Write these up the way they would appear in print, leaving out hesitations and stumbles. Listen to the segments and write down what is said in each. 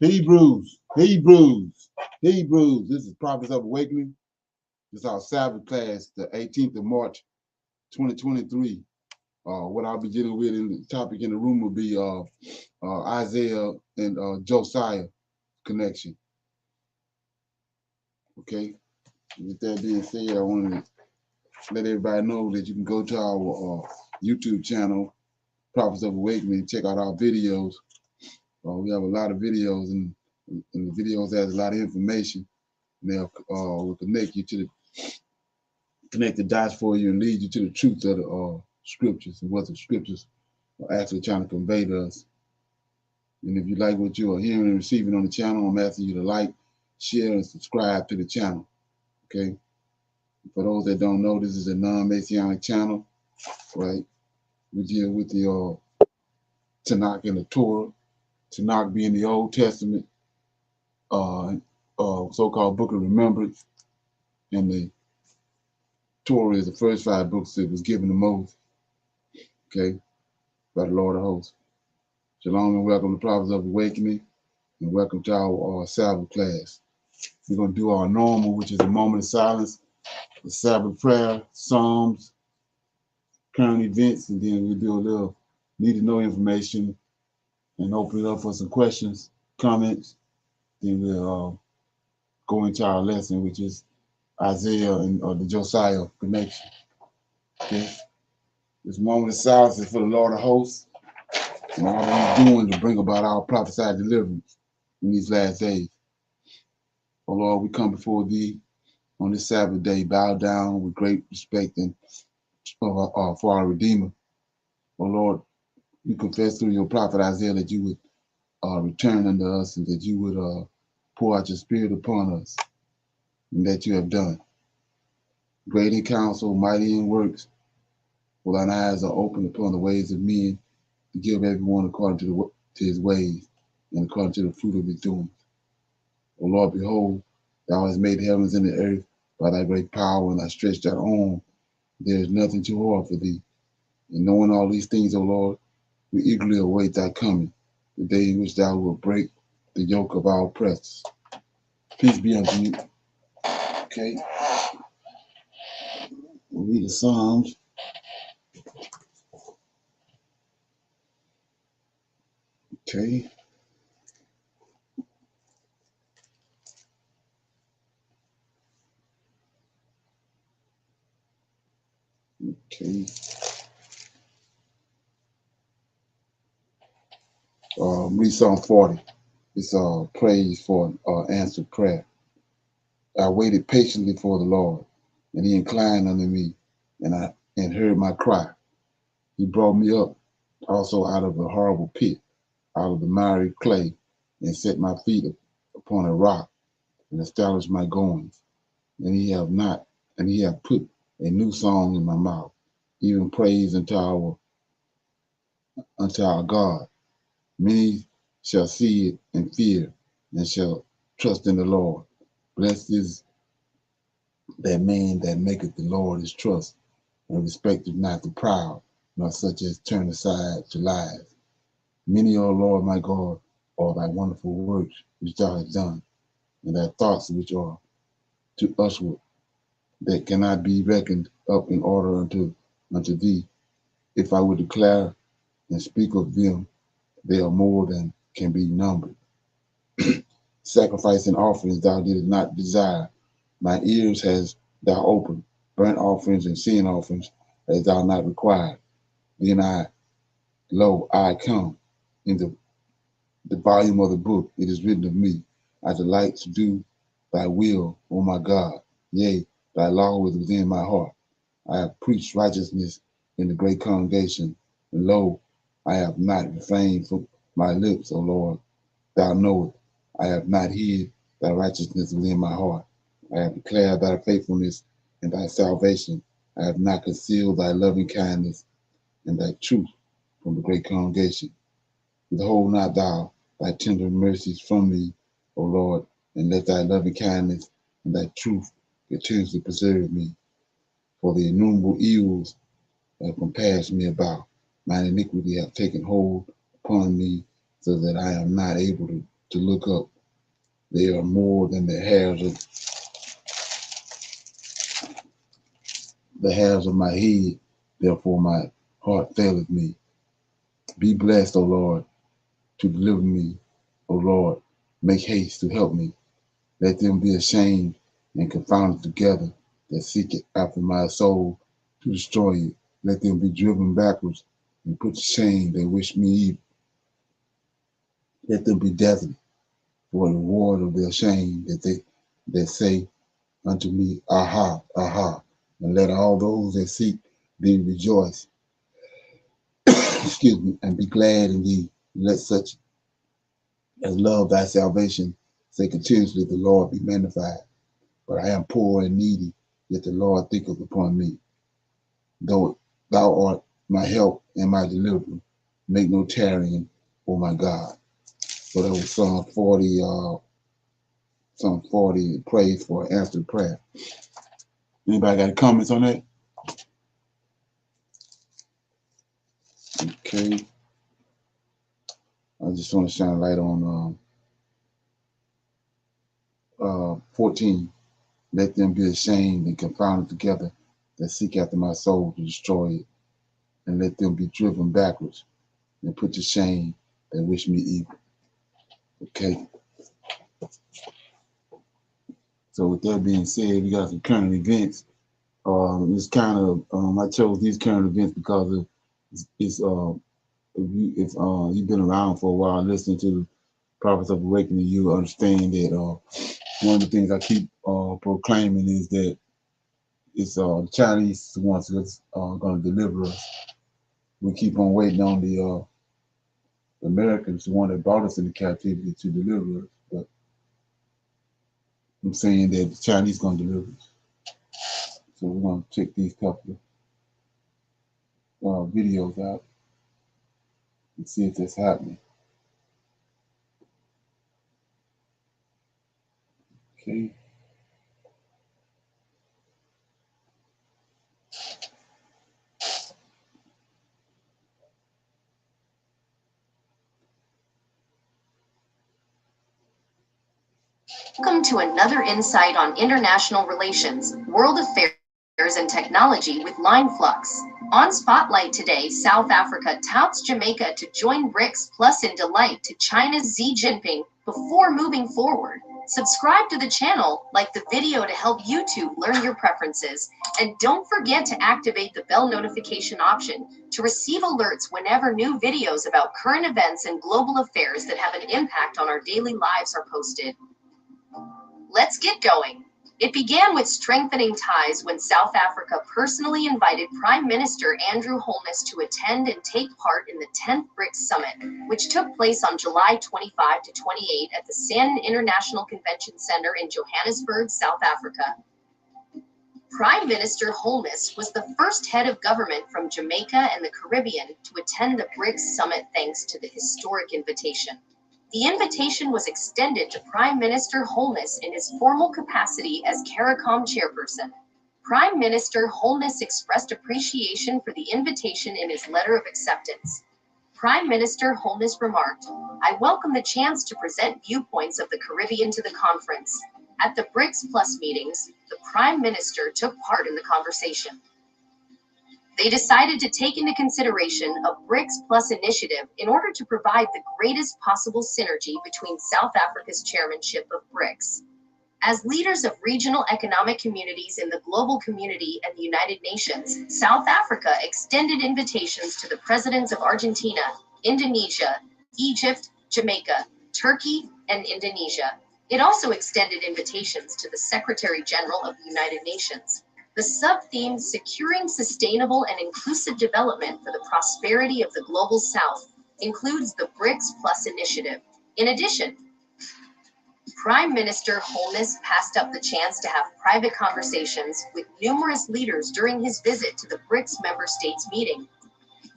Hebrews. This is Prophets of Awakening. This is our Sabbath class, the 18th of March, 2023. What I'll be dealing with in the topic in the room will be Isaiah and Josiah connection. Okay. With that being said, I want to let everybody know that you can go to our YouTube channel, Prophets of Awakening, and check out our videos. We have a lot of videos, and the videos has a lot of information. And will connect you to connect the dots for you and lead you to the truth of the scriptures and what the scriptures are actually trying to convey to us. And if you like what you are hearing and receiving on the channel, I'm asking you to like, share, and subscribe to the channel. Okay. For those that don't know, this is a non-Messianic channel, right? We deal with the Tanakh and the Torah. Tanakh being the Old Testament, so-called Book of Remembrance, and the Torah is the first 5 books that was given to Moses, okay, by the Lord of hosts. Shalom and welcome to Prophets of Awakening, and welcome to our Sabbath class. We're going to do our normal, which is a moment of silence, the Sabbath prayer, Psalms, current events, and then we'll do a little need-to-know information and open it up for some questions, comments. Then we'll go into our lesson, which is Isaiah and the Josiah connection. Okay. This moment of silence is for the Lord of hosts, and all that he's doing to bring about our prophesied deliverance in these last days. Oh Lord, we come before thee on this Sabbath day, bow down with great respect and for our Redeemer. Oh Lord, we confess through your prophet Isaiah that you would return unto us, and that you would pour out your spirit upon us, and that you have done. Great in counsel, mighty in works, for thine eyes are open upon the ways of men, to give everyone according to his ways, and according to the fruit of his doings. O Lord, behold, thou hast made the heavens and the earth by thy great power, and thy stretched out arm. There is nothing too hard for thee. And knowing all these things, O Lord, we eagerly await thy coming, the day in which thou wilt break the yoke of our oppressors. Peace be unto you. Okay. We'll read the Psalms. Okay. Okay. Read Psalm 40. It's praise for answered prayer. I waited patiently for the Lord, and he inclined unto me, and heard my cry. He brought me up also out of a horrible pit, out of the miry clay, and set my feet upon a rock, and established my goings. And he hath put a new song in my mouth, even praise unto our God. Many shall see it and fear, and shall trust in the Lord. Blessed is that man that maketh the Lord his trust, and respecteth not the proud, nor such as turn aside to lies. Many, O Lord my God, are thy wonderful works which thou hast done, and thy thoughts which are to usward, that cannot be reckoned up in order unto thee. If I would declare and speak of them, they are more than can be numbered. Sacrifice and offerings thou didst not desire. My ears hast thou opened. Burnt offerings and sin offerings hast thou not required. Then I come. In the volume of the book, it is written of me, I delight to do thy will, O my God. Yea, thy law is within my heart. I have preached righteousness in the great congregation. And lo, I have not refrained from my lips, O Lord. Thou knowest, I have not hid thy righteousness within my heart. I have declared thy faithfulness and thy salvation. I have not concealed thy loving kindness and thy truth from the great congregation. Withhold not thou thy tender mercies from me, O Lord, and let thy loving kindness and thy truth continuously preserve me. For the innumerable evils have compassed me about. Mine iniquity have taken hold upon me, so that I am not able to look up. They are more than the hairs of my head, therefore my heart faileth me. Be blessed, O Lord, to deliver me. O Lord, make haste to help me. Let them be ashamed and confounded together that seek it after my soul to destroy it. Let them be driven backwards and put to shame that wish me evil. Let them be desolate for the reward of their shame that say unto me, Aha, aha. And let all those that seek thee rejoice, excuse me, and be glad in thee. Let such as love thy salvation say continuously, the Lord be magnified. But I am poor and needy, yet the Lord thinketh upon me. Though thou art my help and my deliverer, make no tarrying, O my God. So that was Psalm 40, praise for answered prayer. Anybody got any comments on that? Okay. I just want to shine a light on 14. Let them be ashamed and confounded together that seek after my soul to destroy it, and let them be driven backwards and put to shame that wish me evil. Okay. So with that being said, we got some current events. It's kind of I chose these current events because of if you've been around for a while listening to the Prophets of Awakening, you understand that one of the things I keep proclaiming is that it's the Chinese the ones that's going to deliver us. We keep on waiting on the Americans, the one that brought us into captivity, to deliver us. But I'm saying that the Chinese going to deliver us. So we're going to check these couple of videos out and see if that's happening. Okay. Welcome to another insight on international relations, world affairs, and technology with Line Flux. On Spotlight today, South Africa touts Jamaica to join BRICS Plus in delight to China's Xi Jinping before moving forward. Subscribe to the channel, like the video to help YouTube learn your preferences, and don't forget to activate the bell notification option to receive alerts whenever new videos about current events and global affairs that have an impact on our daily lives are posted. Let's get going. It began with strengthening ties when South Africa personally invited Prime Minister Andrew Holness to attend and take part in the 10th BRICS Summit, which took place on July 25 to 28 at the Sandton International Convention Center in Johannesburg, South Africa. Prime Minister Holness was the first head of government from Jamaica and the Caribbean to attend the BRICS Summit thanks to the historic invitation. The invitation was extended to Prime Minister Holness in his formal capacity as CARICOM chairperson. Prime Minister Holness expressed appreciation for the invitation in his letter of acceptance. Prime Minister Holness remarked, "I welcome the chance to present viewpoints of the Caribbean to the conference." At the BRICS Plus meetings, the Prime Minister took part in the conversation. They decided to take into consideration a BRICS Plus initiative in order to provide the greatest possible synergy between South Africa's chairmanship of BRICS. As leaders of regional economic communities in the global community and the United Nations, South Africa extended invitations to the presidents of Argentina, Indonesia, Egypt, Jamaica, Turkey, and Indonesia. It also extended invitations to the Secretary General of the United Nations. The sub-theme, Securing Sustainable and Inclusive Development for the Prosperity of the Global South, includes the BRICS Plus initiative. In addition, Prime Minister Holness passed up the chance to have private conversations with numerous leaders during his visit to the BRICS member states meeting.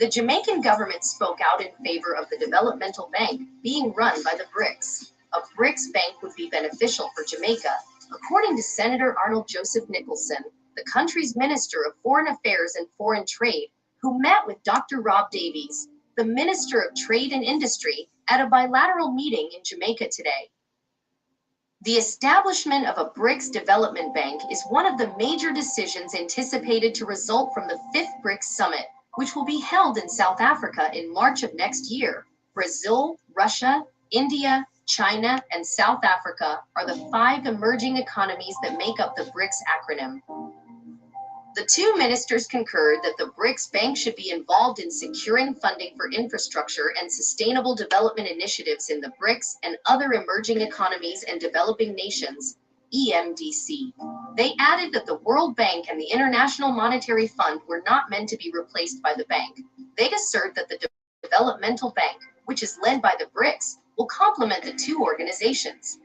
The Jamaican government spoke out in favor of the developmental bank being run by the BRICS. A BRICS bank would be beneficial for Jamaica, according to Senator Arnold Joseph Nicholson, the country's Minister of Foreign Affairs and Foreign Trade, who met with Dr. Rob Davies, the Minister of Trade and Industry, at a bilateral meeting in Jamaica today. The establishment of a BRICS Development Bank is one of the major decisions anticipated to result from the 5th BRICS Summit, which will be held in South Africa in March of next year. Brazil, Russia, India, China, and South Africa are the 5 emerging economies that make up the BRICS acronym. The two ministers concurred that the BRICS Bank should be involved in securing funding for infrastructure and sustainable development initiatives in the BRICS and other emerging economies and developing nations, EMDC. They added that the World Bank and the International Monetary Fund were not meant to be replaced by the bank. They'd assert that the Developmental Bank, which is led by the BRICS, will complement the two organizations.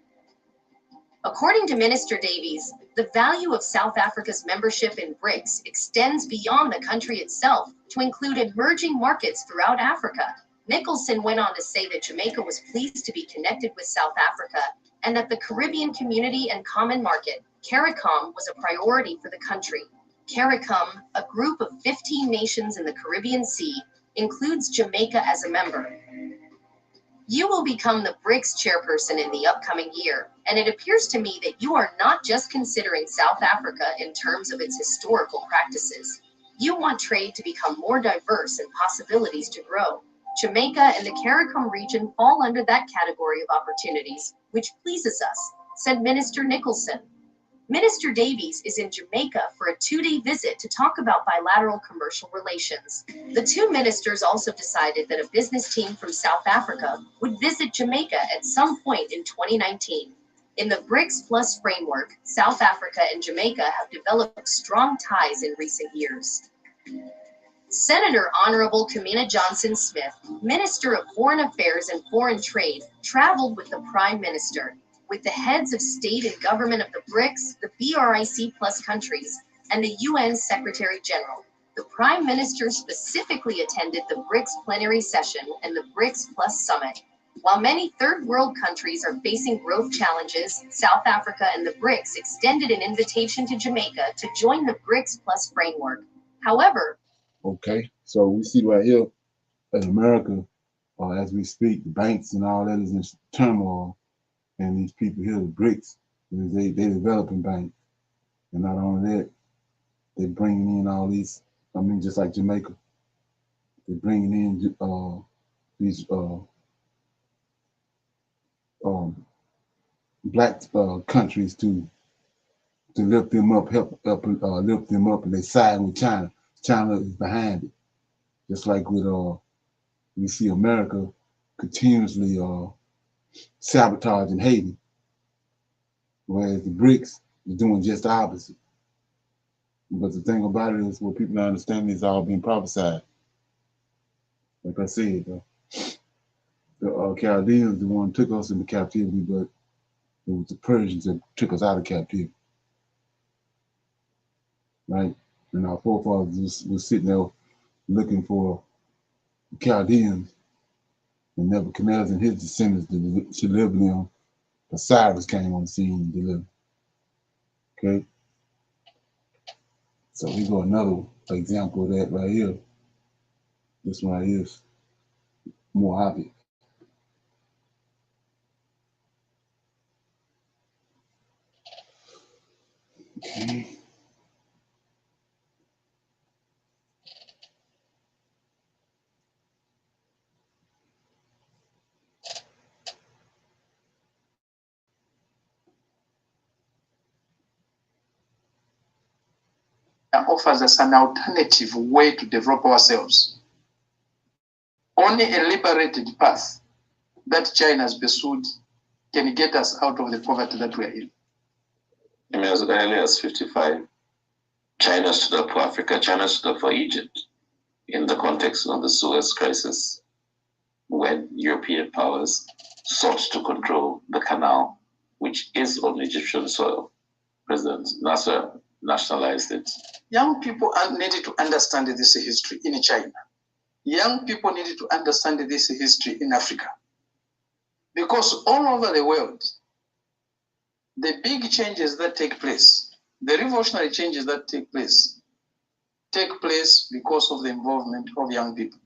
According to Minister Davies, the value of South Africa's membership in BRICS extends beyond the country itself to include emerging markets throughout Africa. Nicholson went on to say that Jamaica was pleased to be connected with South Africa and that the Caribbean Community and Common Market, CARICOM, was a priority for the country. CARICOM, a group of 15 nations in the Caribbean Sea, includes Jamaica as a member. You will become the BRICS chairperson in the upcoming year, and it appears to me that you are not just considering South Africa in terms of its historical practices. You want trade to become more diverse and possibilities to grow. Jamaica and the CARICOM region fall under that category of opportunities, which pleases us, said Minister Nicholson. Minister Davies is in Jamaica for a 2-day visit to talk about bilateral commercial relations. The two ministers also decided that a business team from South Africa would visit Jamaica at some point in 2019. In the BRICS Plus framework, South Africa and Jamaica have developed strong ties in recent years. Senator Honorable Kamina Johnson-Smith, Minister of Foreign Affairs and Foreign Trade, traveled with the Prime Minister, with the heads of state and government of the BRICS, the BRIC Plus countries, and the UN Secretary General. The Prime Minister specifically attended the BRICS plenary session and the BRICS Plus summit. While many third world countries are facing growth challenges, South Africa and the BRICS extended an invitation to Jamaica to join the BRICS Plus framework. However, okay, so we see right here in America, as we speak, the banks and all that is in turmoil. And these people here, the BRICS, they developing bank. And not only that, they're bringing in all these, I mean, just like Jamaica, they're bringing in these black countries to lift them up, lift them up, and they side with China. China is behind it. Just like with, we see America continuously sabotaging Haiti. Whereas the BRICS is doing just the opposite. But the thing about it is, what people don't understand is all being prophesied. Like I said, the Chaldeans, the one who took us into captivity, but it was the Persians that took us out of captivity. Right? And our forefathers was sitting there looking for the Chaldeans, and Nebuchadnezzar and his descendants to deliver them. But Cyrus came on the scene and delivered. Okay? So we got another example of that right here. This one right here is more obvious. Okay. Offers us an alternative way to develop ourselves. Only a liberated path that China has pursued can get us out of the poverty that we are in. I mean, as early as 55, China stood up for Africa, China stood up for Egypt in the context of the Suez Crisis, when European powers sought to control the canal, which is on Egyptian soil. President Nasser nationalized it. Young people needed to understand this history in China. Young people needed to understand this history in Africa. Because all over the world, the big changes that take place, the revolutionary changes that take place because of the involvement of young people.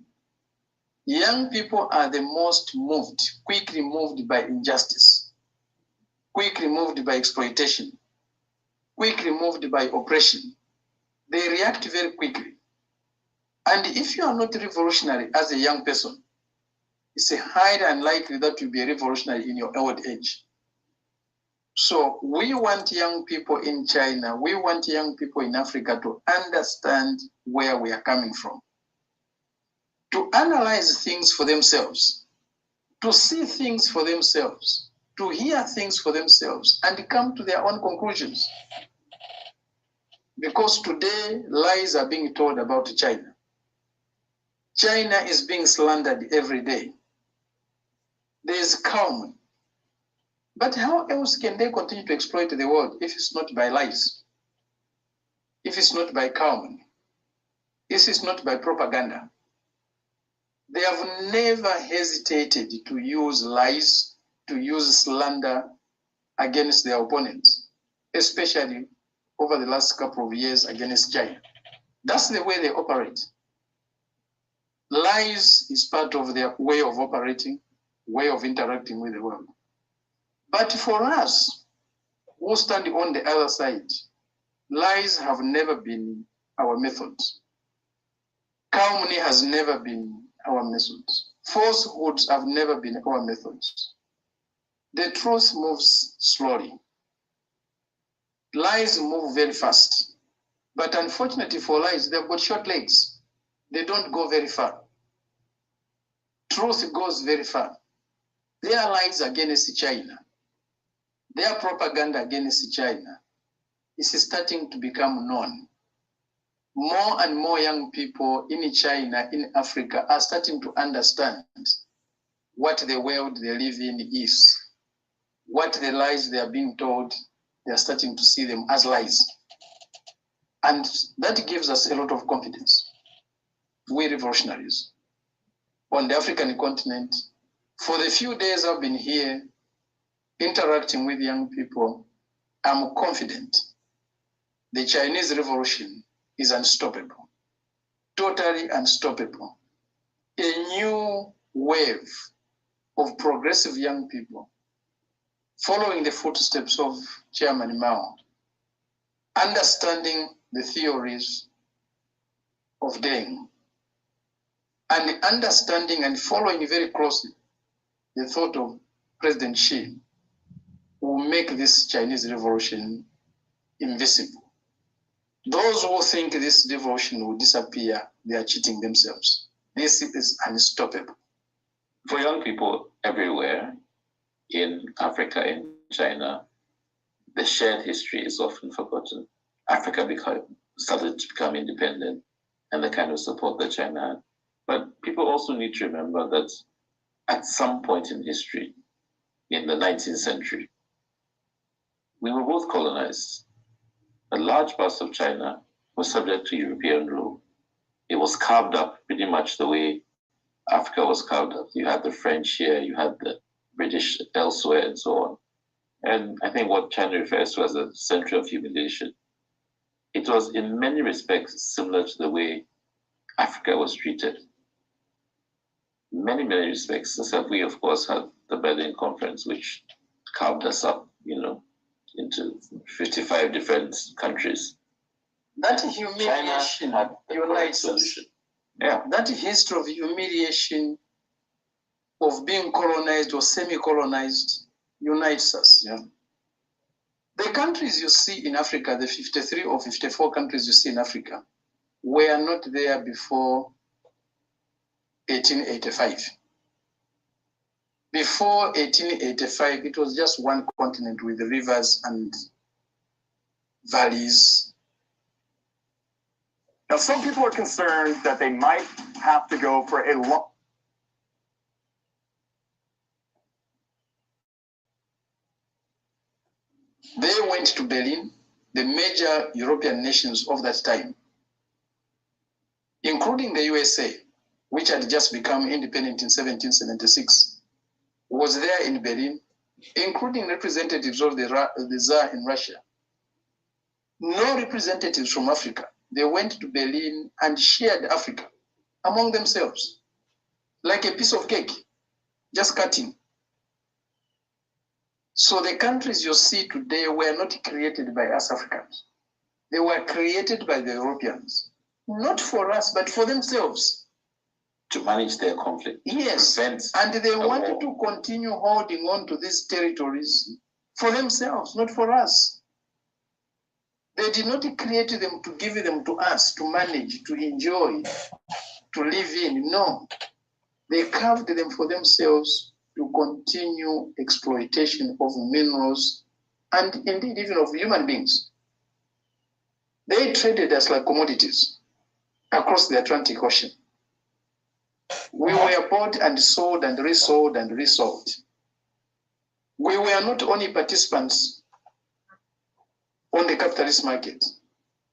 Young people are the most moved, quickly moved by injustice, quickly moved by exploitation, quickly moved by oppression. They react very quickly. And if you are not revolutionary as a young person, it's highly unlikely that you'll be a revolutionary in your old age. So we want young people in China, we want young people in Africa to understand where we are coming from, to analyze things for themselves, to see things for themselves, to hear things for themselves, and come to their own conclusions. Because today, lies are being told about China. China is being slandered every day. There is calm. But how else can they continue to exploit the world if it's not by lies? If it's not by calm? If it's not by propaganda? They have never hesitated to use lies, to use slander against their opponents, especially over the last couple of years against China. That's the way they operate. Lies is part of their way of operating, way of interacting with the world. But for us, who stand on the other side, lies have never been our methods. Calumny has never been our methods. Falsehoods have never been our methods. The truth moves slowly. Lies move very fast. But unfortunately for lies, they've got short legs. They don't go very far. Truth goes very far. Their lies against China, their propaganda against China is starting to become known. More and more young people in China, in Africa, are starting to understand what the world they live in is. What the lies they are being told, they are starting to see them as lies. And that gives us a lot of confidence. We revolutionaries on the African continent, for the few days I've been here interacting with young people, I'm confident the Chinese revolution is unstoppable, totally unstoppable. A new wave of progressive young people following the footsteps of Chairman Mao, understanding the theories of Deng, and understanding and following very closely the thought of President Xi, will make this Chinese revolution invisible. Those who think this revolution will disappear, they are cheating themselves. This is unstoppable. For young people everywhere, in Africa, in China, the shared history is often forgotten. Africa started to become independent and the kind of support that China had. But people also need to remember that at some point in history, in the 19th century, we were both colonized. A large part of China was subject to European rule. It was carved up pretty much the way Africa was carved up. You had the French here, you had the British elsewhere, and so on. And I think what China refers to as a century of humiliation, it was in many respects similar to the way Africa was treated. Many respects, except we, of course, had the Berlin Conference, which carved us up, into 55 different countries. That humiliation unites us. Yeah. That history of humiliation, of being colonized or semi-colonized, unites us. Yeah. The countries you see in Africa, the 53 or 54 countries you see in Africa, were not there before 1885. Before 1885, it was just one continent with rivers and valleys. Now, some people are concerned that they might have to go for a long. They went to Berlin, the major European nations of that time, including the USA, which had just become independent in 1776, was there in Berlin, including representatives of the Tsar in Russia. No representatives from Africa. They went to Berlin and shared Africa among themselves, like a piece of cake, just cutting. So the countries you see today were not created by us Africans. They were created by the Europeans, not for us, but for themselves. To manage their conflict. Yes, and they wanted to continue holding on to these territories for themselves, not for us. They did not create them to give them to us, to manage, to enjoy, to live in. No, they carved them for themselves to continue exploitation of minerals and indeed even of human beings. They traded us like commodities across the Atlantic Ocean. We were bought and sold and resold and resold. We were not only participants on the capitalist market,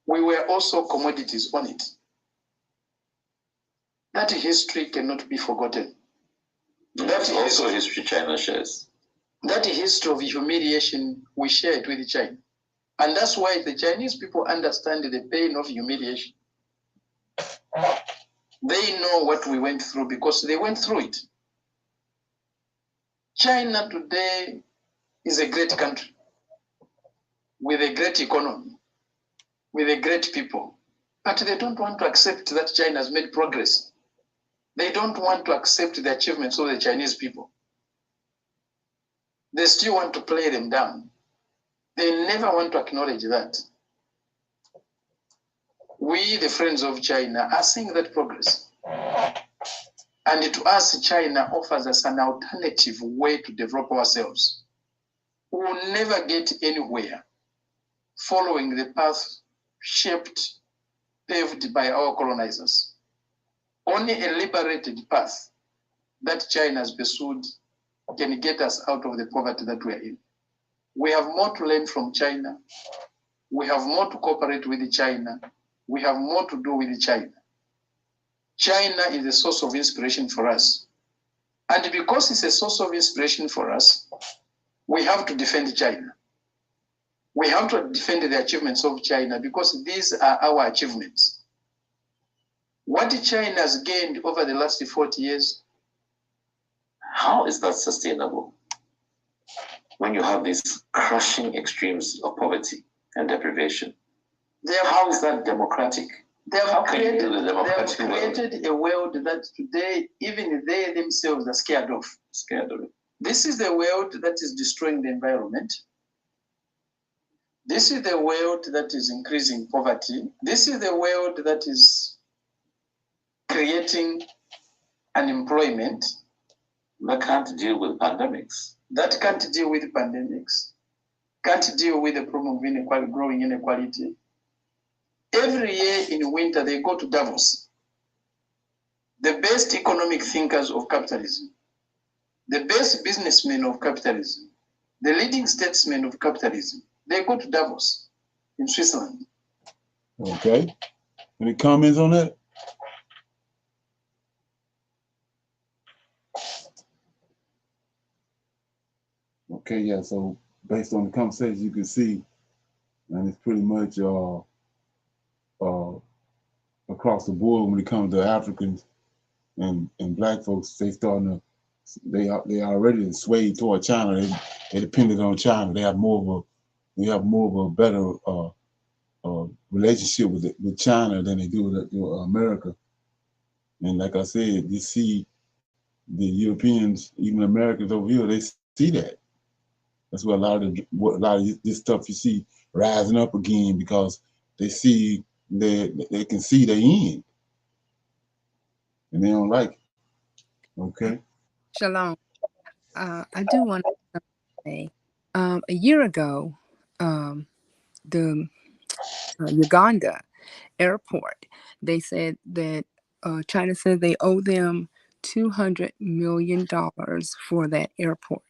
we were also commodities on it. That history cannot be forgotten. That's also history China shares. That history of humiliation we share it with China. And that's why the Chinese people understand the pain of humiliation. They know what we went through because they went through it. China today is a great country with a great economy, with a great people. But they don't want to accept that China has made progress. They don't want to accept the achievements of the Chinese people. They still want to play them down. They never want to acknowledge that. We, the friends of China, are seeing that progress. And to us, China offers us an alternative way to develop ourselves. We will never get anywhere following the path shaped, paved by our colonizers. Only a liberated path that China has pursued can get us out of the poverty that we are in. We have more to learn from China. We have more to cooperate with China. We have more to do with China. China is a source of inspiration for us. And because it's a source of inspiration for us, we have to defend China. We have to defend the achievements of China because these are our achievements. What China has gained over the last 40 years. How is that sustainable? When you have these crushing extremes of poverty and deprivation, how is that democratic? They have created world? A world that today even they themselves are scared of. Scared of it. This is the world that is destroying the environment. This is the world that is increasing poverty. This is the world that is creating unemployment. That can't deal with pandemics. That can't deal with pandemics. Can't deal with the problem of inequality, growing inequality. Every year in winter, they go to Davos. The best economic thinkers of capitalism, the best businessmen of capitalism, the leading statesmen of capitalism, they go to Davos in Switzerland. Okay. Any comments on that? Okay, yeah, so based on the conversation, you can see, and it's pretty much across the board when it comes to Africans and black folks, they already swayed toward China. They depended on China. They have more of a better relationship with China than they do with America. And like I said, you see the Europeans, even Americans over here, they see that. That's why a lot of this stuff you see rising up again, because they see they can see the end, and they don't like it. Okay. Shalom. I do want to say, a year ago, the Uganda airport, they said that China said they owe them $200 million for that airport.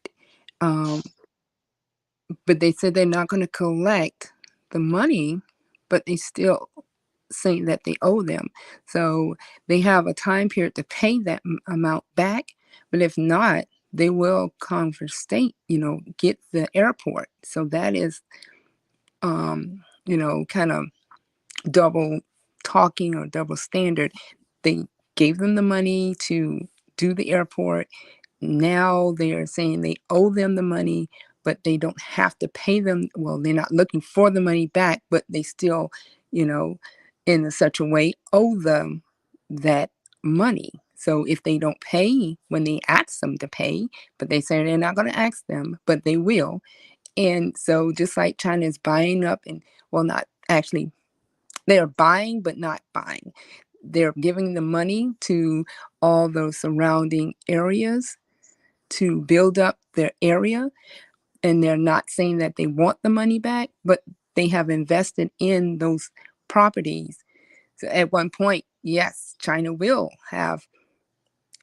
But they said they're not going to collect the money, but they still saying that they owe them. So they have a time period to pay that amount back. But if not, they will confiscate, get the airport. So that is, kind of double talking or double standard. They gave them the money to do the airport. Now they're saying they owe them the money, but they don't have to pay them. Well, they're not looking for the money back, but they still, in such a way, owe them that money. So if they don't pay when they ask them to pay, but they say they're not going to ask them, but they will. And so just like China is buying up and, well, not actually, they're buying, but not buying. They're giving the money to all those surrounding areas to build up their area. And they're not saying that they want the money back, but they have invested in those properties. So at one point, yes, China will have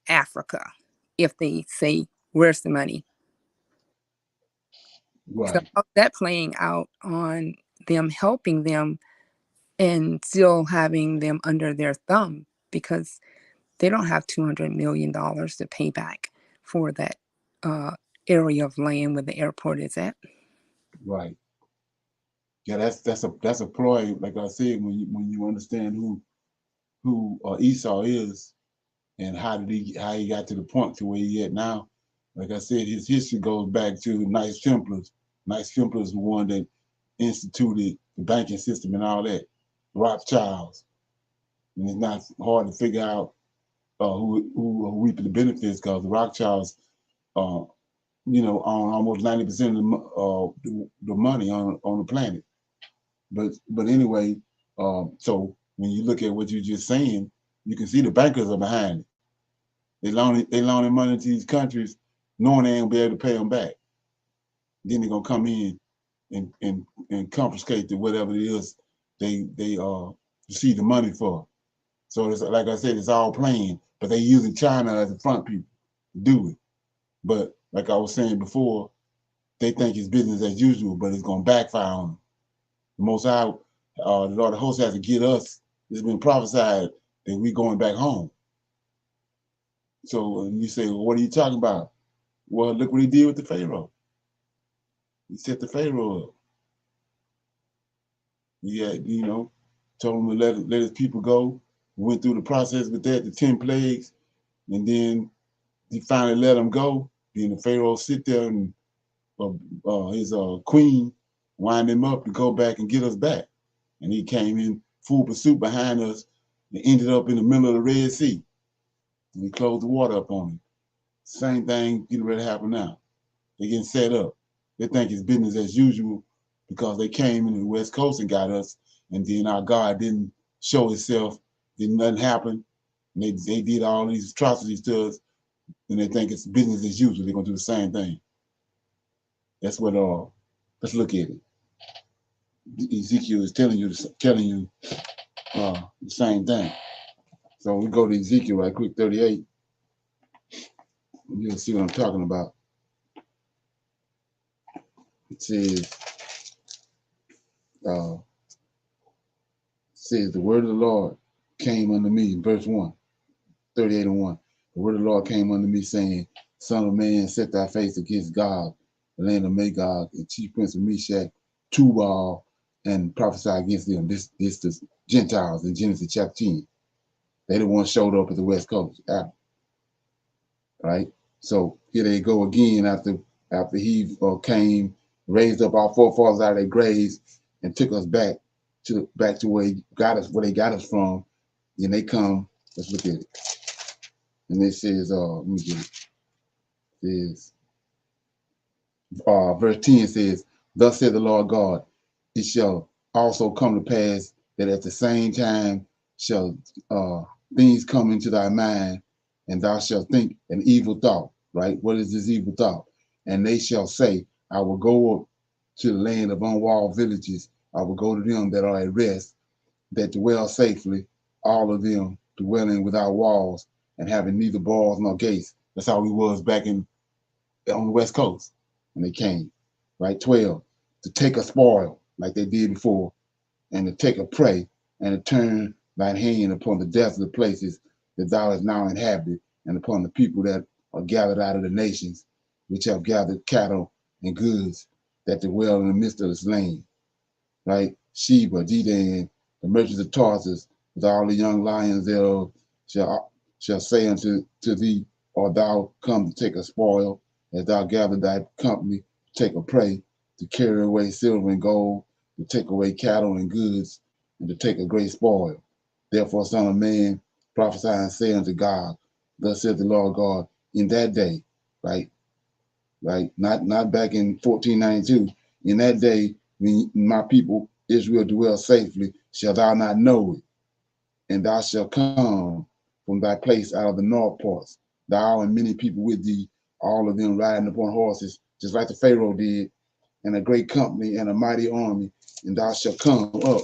Africa if they say, where's the money? So Right. how's that playing out on them helping them and still having them under their thumb, because they don't have $200 million to pay back for that area of land where the airport is at. Right. Yeah, that's a ploy. Like I said, when you understand who Esau is and how he got to the point to where he at now. Like I said, his history goes back to Knights Templars. Knights Templars the one that instituted the banking system and all that. Rothschilds. And it's not hard to figure out who reaping the benefits, because the Rothschilds, own almost 90% of the money on the planet. But anyway, so when you look at what you're just saying, you can see the bankers are behind it. They loaning money to these countries, knowing they ain't gonna be able to pay them back. Then they're gonna come in and confiscate the whatever it is they receive the money for. So it's like I said, it's all planned, but they using China as the front people to do it. But like I was saying before, they think it's business as usual, but it's gonna backfire on them. The Most High, the Lord of Hosts has to get us. It's been prophesied that we going back home. So you say, well, what are you talking about? Well, look what he did with the Pharaoh. He set the Pharaoh up. He had, told him to let his people go. Went through the process with that, the 10 plagues, and then he finally let them go. Then the Pharaoh sit there and his queen wind him up to go back and get us back. And he came in full pursuit behind us and ended up in the middle of the Red Sea. And he closed the water up on him. Same thing getting ready to happen now. They're getting set up. They think it's business as usual because they came in the West Coast and got us, and then our God didn't show himself, didn't nothing happen. And they did all these atrocities to us, and they think it's business as usual. They're gonna do the same thing. That's what let's look at it. Ezekiel is telling you the same thing. So we go to Ezekiel right quick, 38. You'll see what I'm talking about. It says, the word of the Lord came unto me, verse 1, 38 and 1. The word of the Lord came unto me, saying, Son of man, set thy face against God, the land of Magog, and chief prince of Meshach, Tubal, and prophesy against them. This the Gentiles in Genesis chapter 10. They the ones showed up at the West Coast. Right? So here they go again after he came, raised up our forefathers out of their graves and took us back to where he got us, where they got us from. Then they come, let's look at it. And it says, let me get it. It says, verse 10 says, Thus said the Lord God, it shall also come to pass that at the same time shall things come into thy mind, and thou shalt think an evil thought, right? What is this evil thought? And they shall say, I will go up to the land of unwalled villages. I will go to them that are at rest, that dwell safely, all of them dwelling without walls and having neither bars nor gates. That's how we was back on the West Coast when they came, right? 12, to take a spoil like they did before, and to take a prey, and to turn thine hand upon the desolate places that thou hast now inhabited, and upon the people that are gathered out of the nations, which have gathered cattle and goods that dwell in the midst of this land, right? Sheba, Dedan, the merchants of Tarsus, with all the young lions thereof, shall say unto thee, art thou come to take a spoil, as thou gather thy company, to take a prey, to carry away silver and gold, to take away cattle and goods, and to take a great spoil. Therefore, son of man, prophesy and say unto God, thus saith the Lord God, in that day, right? Right? Not back in 1492. In that day, when my people Israel dwell safely, shall thou not know it, and thou shalt come from thy place out of the north parts, thou and many people with thee, all of them riding upon horses, just like the Pharaoh did, and a great company and a mighty army, and thou shalt come up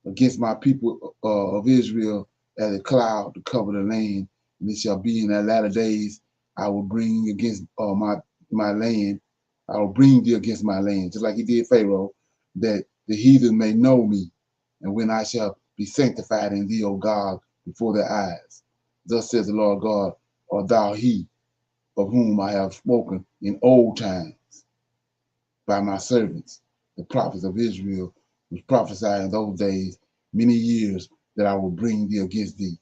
against my people of Israel as a cloud to cover the land. And it shall be in the latter days, I will bring against my land, I will bring thee against my land, just like he did Pharaoh, that the heathen may know me, and when I shall be sanctified in thee, O God, before their eyes. Thus says the Lord God, art thou he of whom I have spoken in old times by my servants, the prophets of Israel, which prophesied in those days many years, that I will bring thee against thee.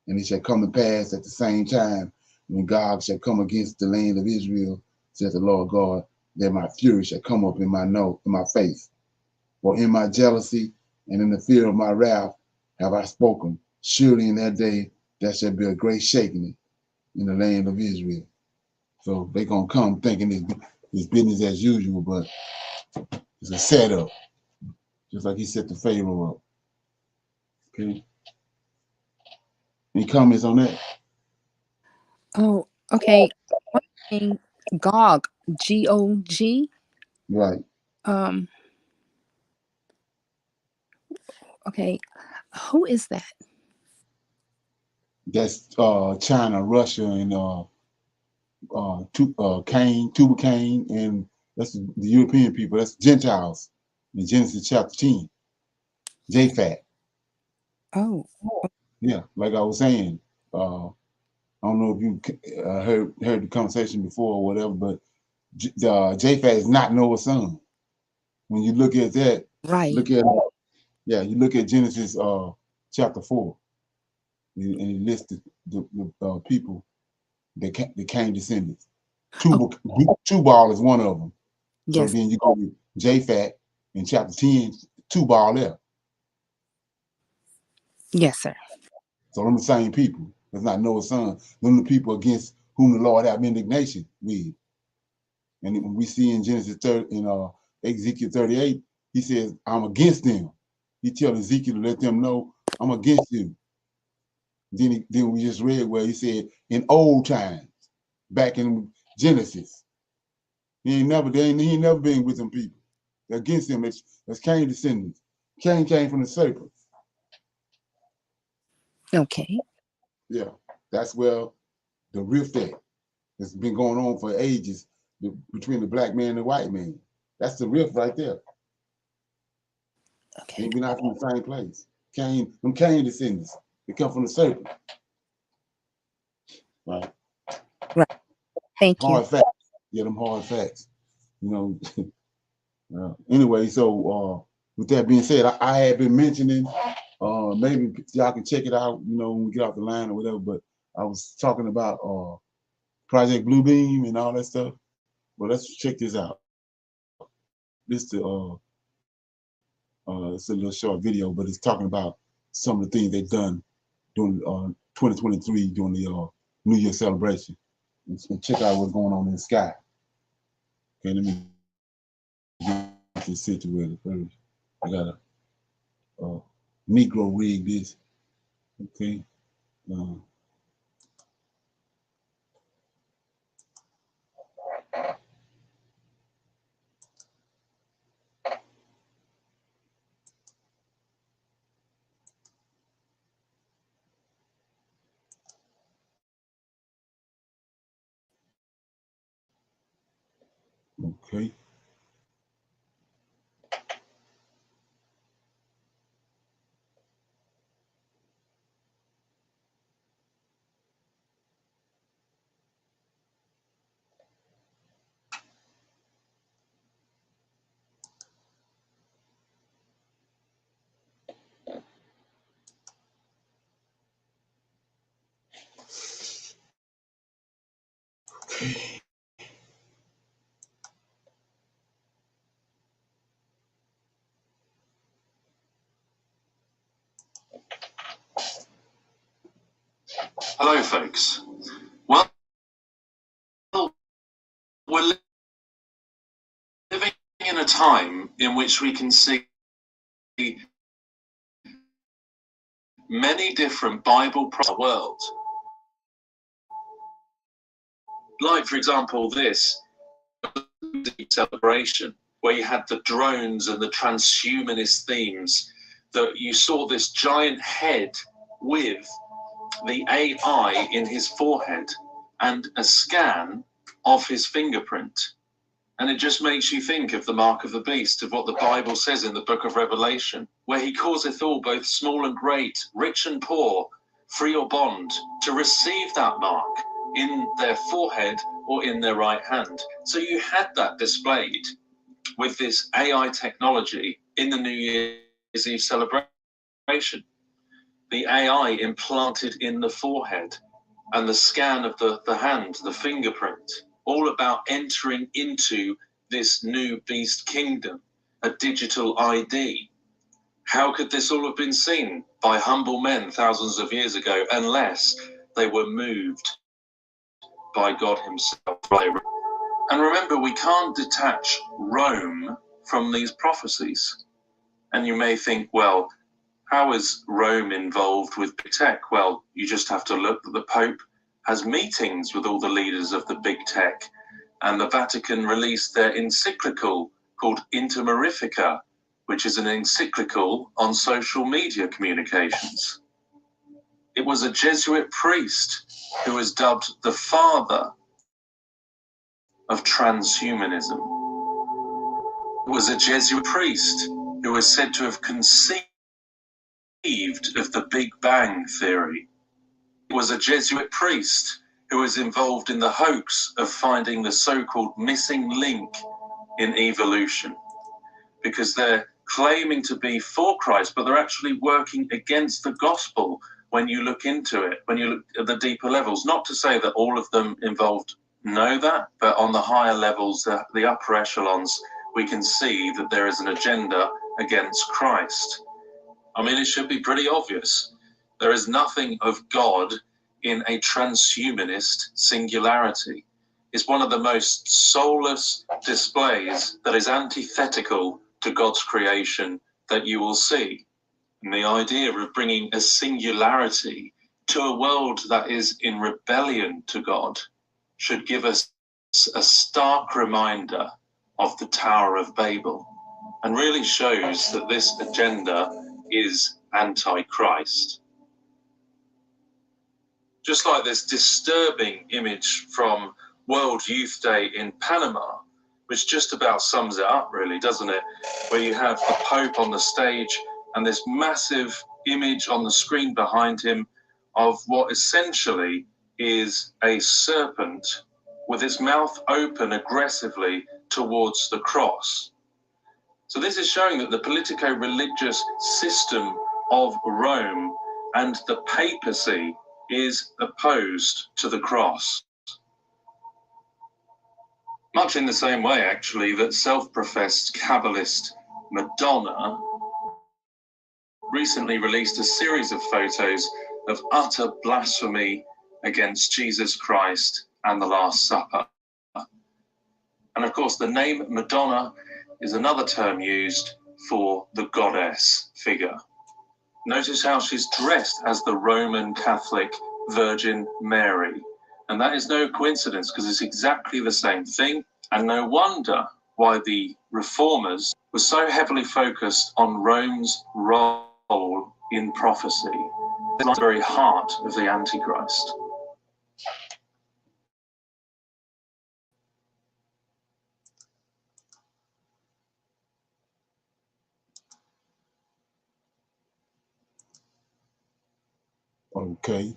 And it shall come to pass at the same time, when God shall come against the land of Israel, saith the Lord God, that my fury shall come up in my face. For in my jealousy and in the fear of my wrath have I spoken. Surely in that day there shall be a great shaking in the land of Israel. So they're gonna come thinking it's business as usual, but it's a setup, just like he set the Pharaoh up. Okay. Any comments on that? Oh, okay. One thing, Gog, Gog. Right. Um, okay. Who is that? That's China, Russia, and Tubal Cain, and that's the European people. That's Gentiles in Genesis chapter 10. Japhet. Oh, Yeah, like I was saying, I don't know if you heard the conversation before or whatever, but Japhet is not Noah's son. When you look at that, right. you look at Genesis chapter 4, and it lists the people that came descendants. Tubal is one of them. So Yes. then you go to Japhet in chapter 10, Tubal there. Yes, sir. So them the same people. That's not Noah's son. Them the people against whom the Lord have indignation with. And when we see in Genesis 30, in Ezekiel 38, he says, I'm against them. He tells Ezekiel to let them know, I'm against you. Then we just read where he said, in old times, back in Genesis, he ain't never been with them people. They're against him. That's Cain's descendants. Cain came from the serpent. Okay. Yeah, that's where the rift at. It's been going on for ages between the black man and the white man. That's the rift right there. Okay. We're not from the same place. Them Cain descendants. They come from the serpent. Right. Right. Thank you. Hard facts. Yeah, them hard facts. You know. Anyway, so with that being said, I had been mentioning, maybe y'all can check it out, when we get off the line or whatever, but I was talking about Project Bluebeam and all that stuff. Well, let's check this out. This it's a little short video, but it's talking about some of the things they've done during 2023 during the New Year celebration. And check out what's going on in the sky. Okay, let me get this situated first. I gotta Negro rig this. Okay. Okay. Hello, folks. Well, we're living in a time in which we can see many different Bible world. Like, for example, this celebration, where you had the drones and the transhumanist themes, that you saw this giant head with the AI in his forehead and a scan of his fingerprint. And it just makes you think of the mark of the beast, of what the Bible says in the book of Revelation, where he causeth all, both small and great, rich and poor, free or bond, to receive that mark in their forehead or in their right hand. So you had that displayed with this AI technology in the New Year's Eve celebration. The AI implanted in the forehead and the scan of the hand, the fingerprint, all about entering into this new beast kingdom, a digital ID. How could this all have been seen by humble men thousands of years ago unless they were moved by God himself? And remember, we can't detach Rome from these prophecies. And you may think, well, how is Rome involved with big tech? Well, you just have to look that the Pope has meetings with all the leaders of the big tech, and the Vatican released their encyclical called Inter Mirifica, which is an encyclical on social media communications. It was a Jesuit priest who was dubbed the father of transhumanism. It was a Jesuit priest who was said to have conceived of the Big Bang theory. It was a Jesuit priest who was involved in the hoax of finding the so-called missing link in evolution, because they're claiming to be for Christ, but they're actually working against the gospel when you look into it, when you look at the deeper levels. Not to say that all of them involved know that, but on the higher levels, the upper echelons, we can see that there is an agenda against Christ. I mean, it should be pretty obvious. There is nothing of God in a transhumanist singularity. It's one of the most soulless displays that is antithetical to God's creation that you will see. And the idea of bringing a singularity to a world that is in rebellion to God should give us a stark reminder of the Tower of Babel, and really shows that this agenda is anti-Christ. Just like this disturbing image from World Youth Day in Panama, which just about sums it up, really, doesn't it? Where you have the Pope on the stage and this massive image on the screen behind him of what essentially is a serpent with its mouth open aggressively towards the cross. So this is showing that the politico-religious system of Rome and the papacy is opposed to the cross. Much in the same way, actually, that self-professed Kabbalist Madonna recently released a series of photos of utter blasphemy against Jesus Christ and the Last Supper. And of course, the name Madonna is another term used for the goddess figure. Notice how she's dressed as the Roman Catholic Virgin Mary. And that is no coincidence, because it's exactly the same thing. And no wonder why the reformers were so heavily focused on Rome's role in prophecy. It's at the very heart of the Antichrist. Okay.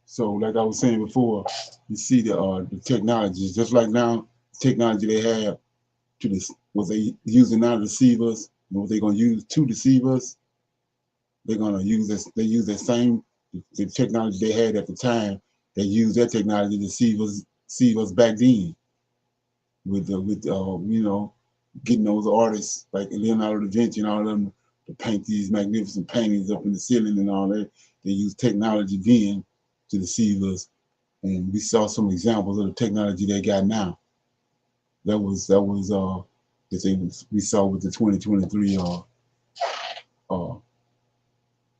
So like I was saying before, you see the technologies, just like now, technology they have to this, what they using now to deceive us, and what they're gonna use to deceive us, they're gonna use this, they use that same the technology they had at the time, they use that technology to deceive us back then with you know, getting those artists like Leonardo da Vinci and all of them to paint these magnificent paintings up in the ceiling and all that. They use technology then to deceive us, and we saw some examples of the technology they got now. That was the thing we saw with the 2023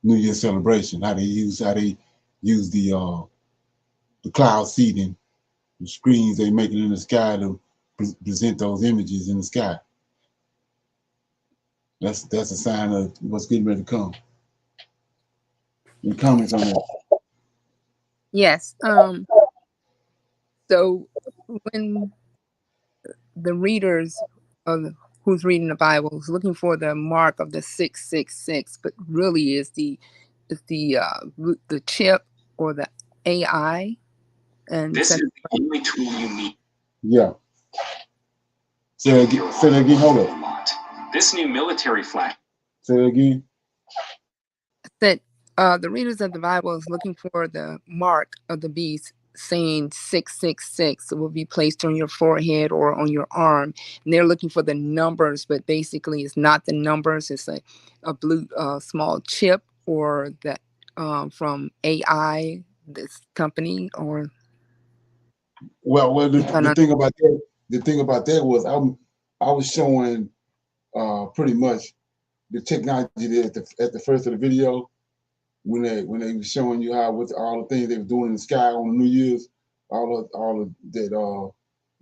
New Year celebration. How they use the cloud seeding, the screens they making in the sky to present those images in the sky. That's a sign of what's getting ready to come. Any comments on that? Yes. So when the readers of who's reading the Bible is looking for the mark of the 666, but really is the chip or the AI, and This is the only tool you need. Yeah. Say that again. Hold up. This new military flash. Say that again. that the readers of the Bible is looking for the mark of the beast, saying 666 will be placed on your forehead or on your arm. And they're looking for the numbers, but basically it's not the numbers. It's a blue small chip, or that from AI, this company, or Well, the thing about that was I was showing pretty much the technology at the first of the video when they were showing you how with all the things they were doing in the sky on New Year's, all of that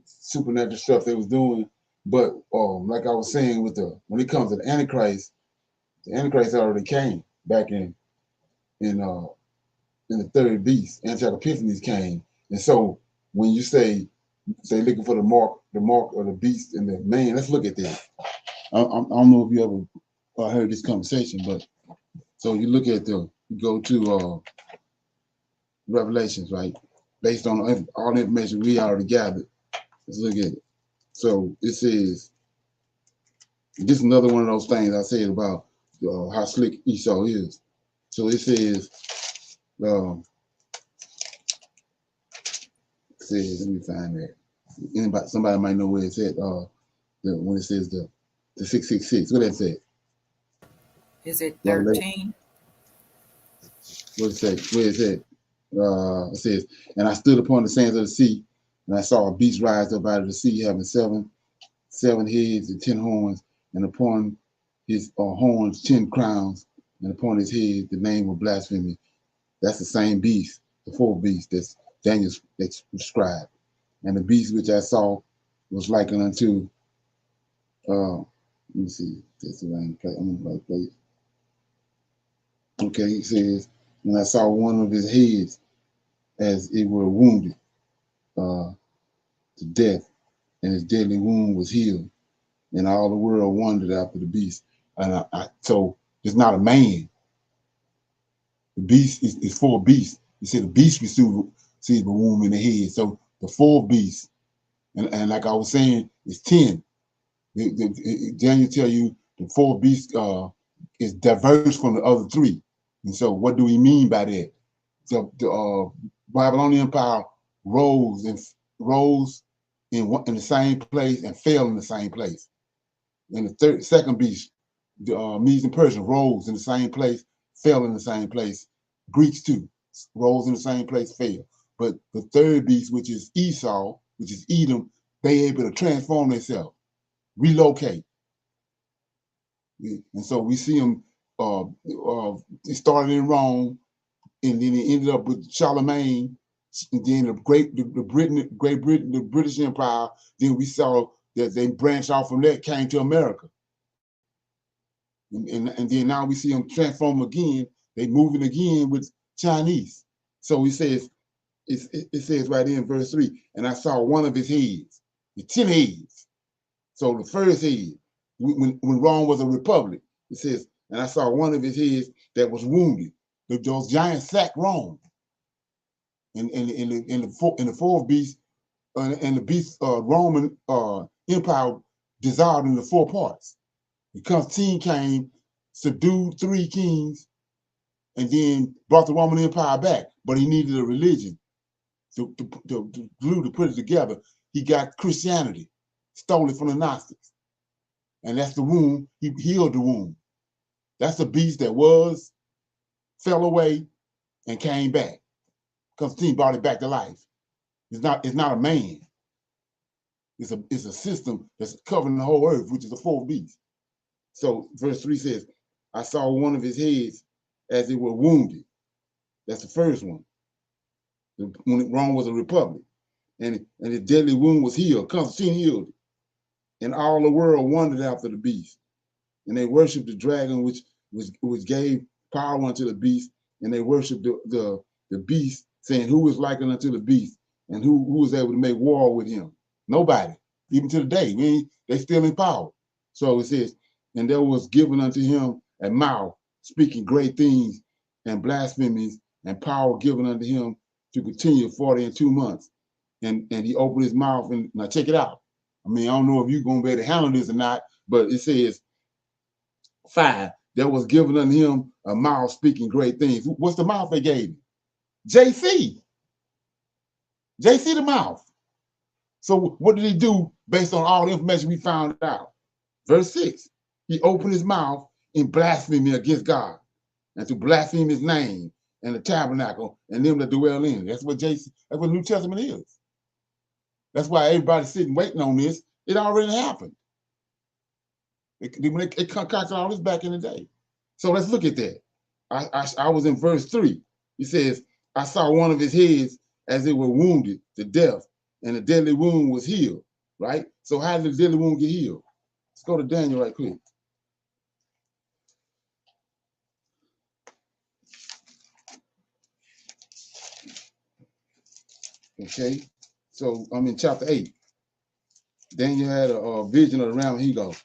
supernatural stuff they was doing. But like I was saying, when it comes to the Antichrist already came back in the third beast. Angelic epiphanies came, and so when you say looking for the mark of the beast and the man, let's look at that. I don't know if you ever heard this conversation, but so you look at you go to Revelations, right? Based on all the information we already gathered, let's look at it. So it says, this is another one of those things I said about how slick Esau is. So it says, let me find that. Somebody might know where it's at. When it says the 666, what that say? Is it 13? What it say? Where is it? It says, and I stood upon the sands of the sea, and I saw a beast rise up out of the sea, having seven heads and 10 horns, and upon his horns 10 crowns, and upon his head the name of blasphemy. That's the same beast, the fourth beast that's Daniel described. And the beast which I saw was likened unto, let me see, that's the right place. I'm in the right place. Okay, it says, and I saw one of his heads as it were wounded to death, and his deadly wound was healed, and all the world wondered after the beast. And so it's not a man. The beast is four beasts. You see, the beast receive a wound in the head. So the four beasts, and like I was saying, it's 10. Daniel tell you the four beasts is diverse from the other three. And so what do we mean by that? The Babylonian Empire rose in the same place and fell in the same place. And the second beast, the Medes and Persians, rose in the same place, fell in the same place. Greeks too rose in the same place, fell. But the third beast, which is Esau, which is Edom, they able to transform themselves, relocate. And so we see them. It started in Rome, and then it ended up with Charlemagne, and then the British Empire. Then we saw that they branched off from that, came to America, and then now we see them transform again. They moving again with Chinese. So he says, it says right in verse 3, and I saw one of his heads, the 10 heads. So the first head, when Rome was a republic, it says, and I saw one of his heads that was wounded. those giants sacked Rome, and the fourth beast, and the beast Roman Empire dissolved into 4 parts. Constantine came, subdued 3 kings, and then brought the Roman Empire back. But he needed a religion to glue, to put it together. He got Christianity, stole it from the Gnostics, and that's the wound. He healed the wound. That's the beast that was, fell away, and came back. Constantine brought it back to life. It's not a man. It's a system that's covering the whole earth, which is the 4th beast. So verse 3 says, I saw one of his heads as it were wounded. That's the first one. When Rome was a republic. And the deadly wound was healed. Constantine healed it. And all the world wondered after the beast. And they worshiped the dragon, which gave power unto the beast. And they worshiped the beast, saying, who is like unto the beast? And who was able to make war with him? Nobody. Even to the day. They still in power. So it says, and there was given unto him a mouth, speaking great things and blasphemies, and power given unto him to continue 40 and 2 months. And he opened his mouth, and now check it out. I mean, I don't know if you're going to be able to handle this or not, but it says 5, there was given unto him a mouth speaking great things. What's the mouth they gave him? JC the mouth. So what did he do based on all the information we found out? Verse 6, he opened his mouth in blasphemy against God, and to blaspheme his name and the tabernacle and them that dwell in it. That's what New Testament is. That's why everybody's sitting waiting on this. It already happened. It concocted all this back in the day. So let's look at that. I was in verse 3. He says, I saw one of his heads as it were wounded to death, and the deadly wound was healed, right? So how did the deadly wound get healed? Let's go to Daniel right quick. Okay, so I'm in chapter 8. Daniel had a vision of the ram he goes,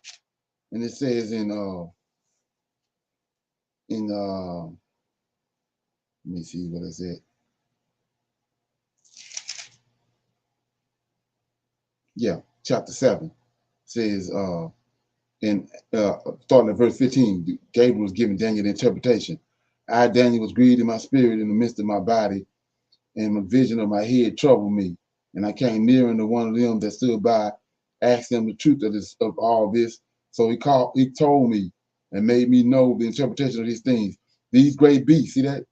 and it says in let me see what it said. Yeah, chapter 7 says starting at verse 15, Gabriel was giving Daniel the interpretation. I, Daniel, was grieved in my spirit in the midst of my body, and the vision of my head troubled me. And I came near unto one of them that stood by, asked them the truth of all this. So he told me and made me know the interpretation of these things. These great beasts, see that?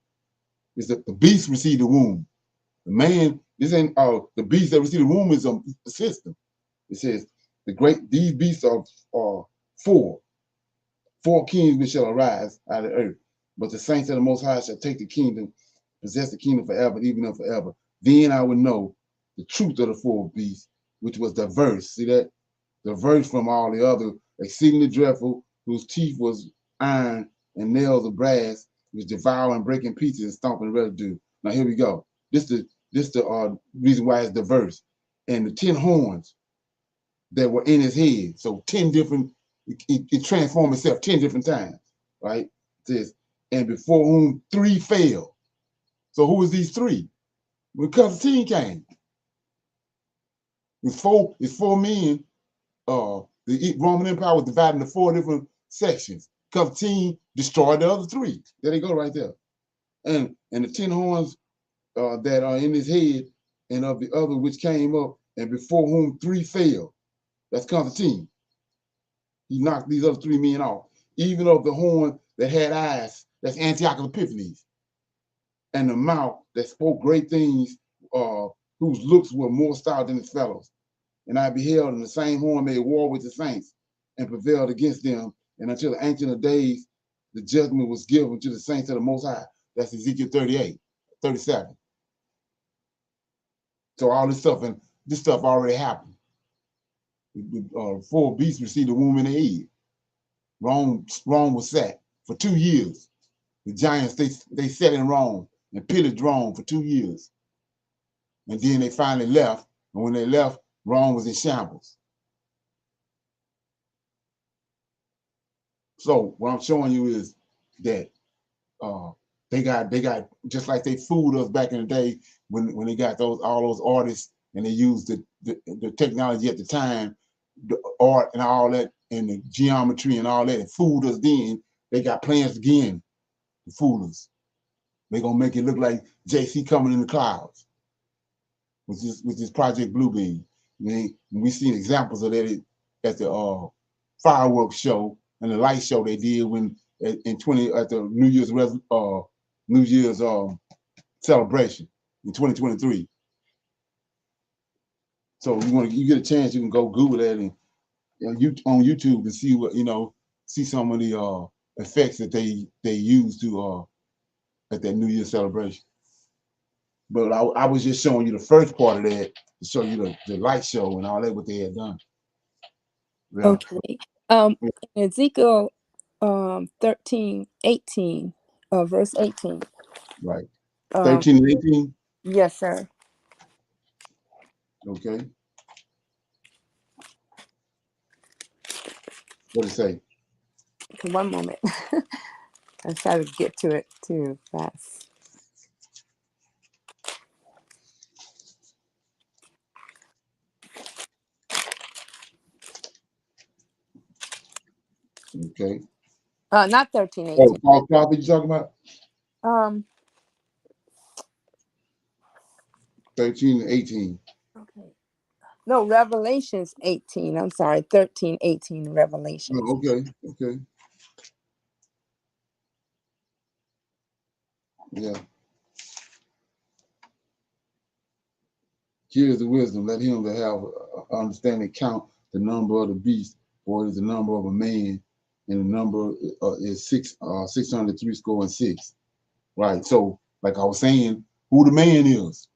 Is that the beast received the wound. The man, this ain't the beast that received the wound is a system. It says these beasts are 4 kings which shall arise out of the earth. But the saints of the Most High shall take the kingdom, possess the kingdom forever, even and forever. Then I would know the truth of the 4 beasts, which was diverse. See that? Diverse from all the other, exceedingly dreadful, whose teeth was iron and nails of brass, which devour and break in pieces and stomp and residue. Now here we go. This the reason why it's diverse. And the 10 horns that were in his head. So 10 different, it transformed itself 10 different times, right? It says, and before whom 3 fell. So who was these 3? When Constantine came. It's 4 men. The Roman Empire was divided into 4 different sections. Constantine destroyed the other 3. There they go right there. And the 10 horns that are in his head, and of the other which came up, and before whom 3 fell. That's Constantine. He knocked these other 3 men off. Even of the horn that had eyes, that's Antiochus Epiphanes. And the mouth that spoke great things, whose looks were more stout than his fellows. And I beheld, and the same horn made war with the saints, and prevailed against them. And until the Ancient of Days, the judgment was given to the saints of the Most High. That's Ezekiel 38, 37. So all this stuff, and this stuff already happened. 4 beasts received a wound in the head. Rome was sacked for 2 years. The giants, they sat in Rome and pillaged Rome for 2 years. And then they finally left. And when they left, Rome was in shambles. So what I'm showing you is that they got just like they fooled us back in the day when they got all those artists and they used the technology at the time, the art and all that and the geometry and all that. It fooled us then. They got plans again to fool us. They're gonna make it look like JC coming in the clouds with this Project Bluebeam. We seen examples of that at the fireworks show and the light show they did when at the New Year's celebration in 2023. So you get a chance, you can go Google that and on YouTube to see what see some of the effects that they use to at that New Year's celebration. But I was just showing you the first part of that to show you the light show and all that what they had done. Yeah. Okay. Ezekiel 13:18, verse 18. Right. 13 and 18? Yes, sir. Okay. What did it say? Okay, one moment. I try to get to it too fast. Okay. Not 13:18. Oh, false prophet you talking about? 13 and 18. Okay. No, Revelations 18. I'm sorry, 13:18 Revelations. Oh, okay. Okay. Yeah. Here's the wisdom. Let him that have understanding count the number of the beast, for it is the number of a man, and the number is 603 score and 6. Right. So, like I was saying, who the man is?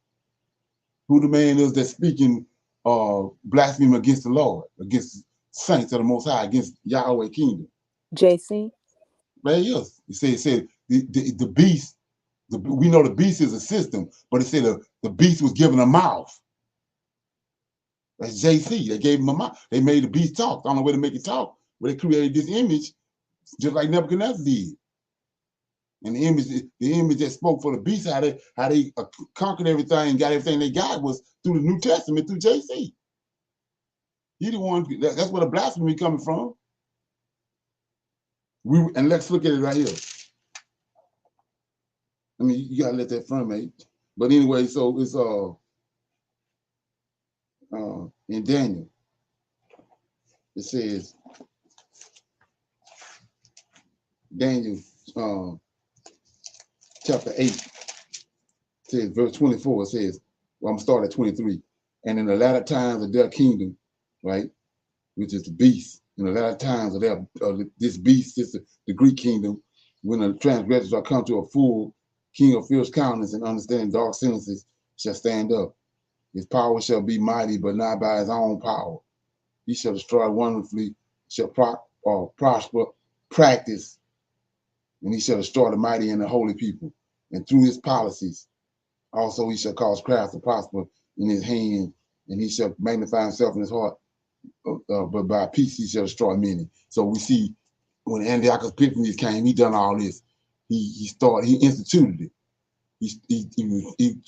Who the man is that's speaking blasphemy against the Lord, against saints of the Most High, against Yahweh kingdom? JC. There he is. It said the beast. We know the beast is a system, but it said the beast was given a mouth. That's JC. They gave him a mouth. They made the beast talk. I don't know where to make it talk, but they created this image, just like Nebuchadnezzar did. And the image that spoke for the beast, how they conquered everything, got everything they got, was through the New Testament, through JC. He the one. That's where the blasphemy coming from. And let's look at it right here. I mean, you gotta let that ferment. But anyway, so it's in Daniel. It says Daniel chapter 8 says verse 24. It says, well, I'm gonna start at 23. And in the latter times of their kingdom, right, which is the beast, in the latter times of this beast, the Greek kingdom, when the transgressors are come to a full king of fierce countenance and understanding dark sentences, shall stand up. His power shall be mighty, but not by his own power. He shall destroy wonderfully, shall prosper, practice, and he shall destroy the mighty and the holy people. And through his policies, also he shall cause crafts to prosper in his hand, and he shall magnify himself in his heart, but by peace he shall destroy many. So we see when Antiochus Epiphanes came, he done all this. He instituted it. He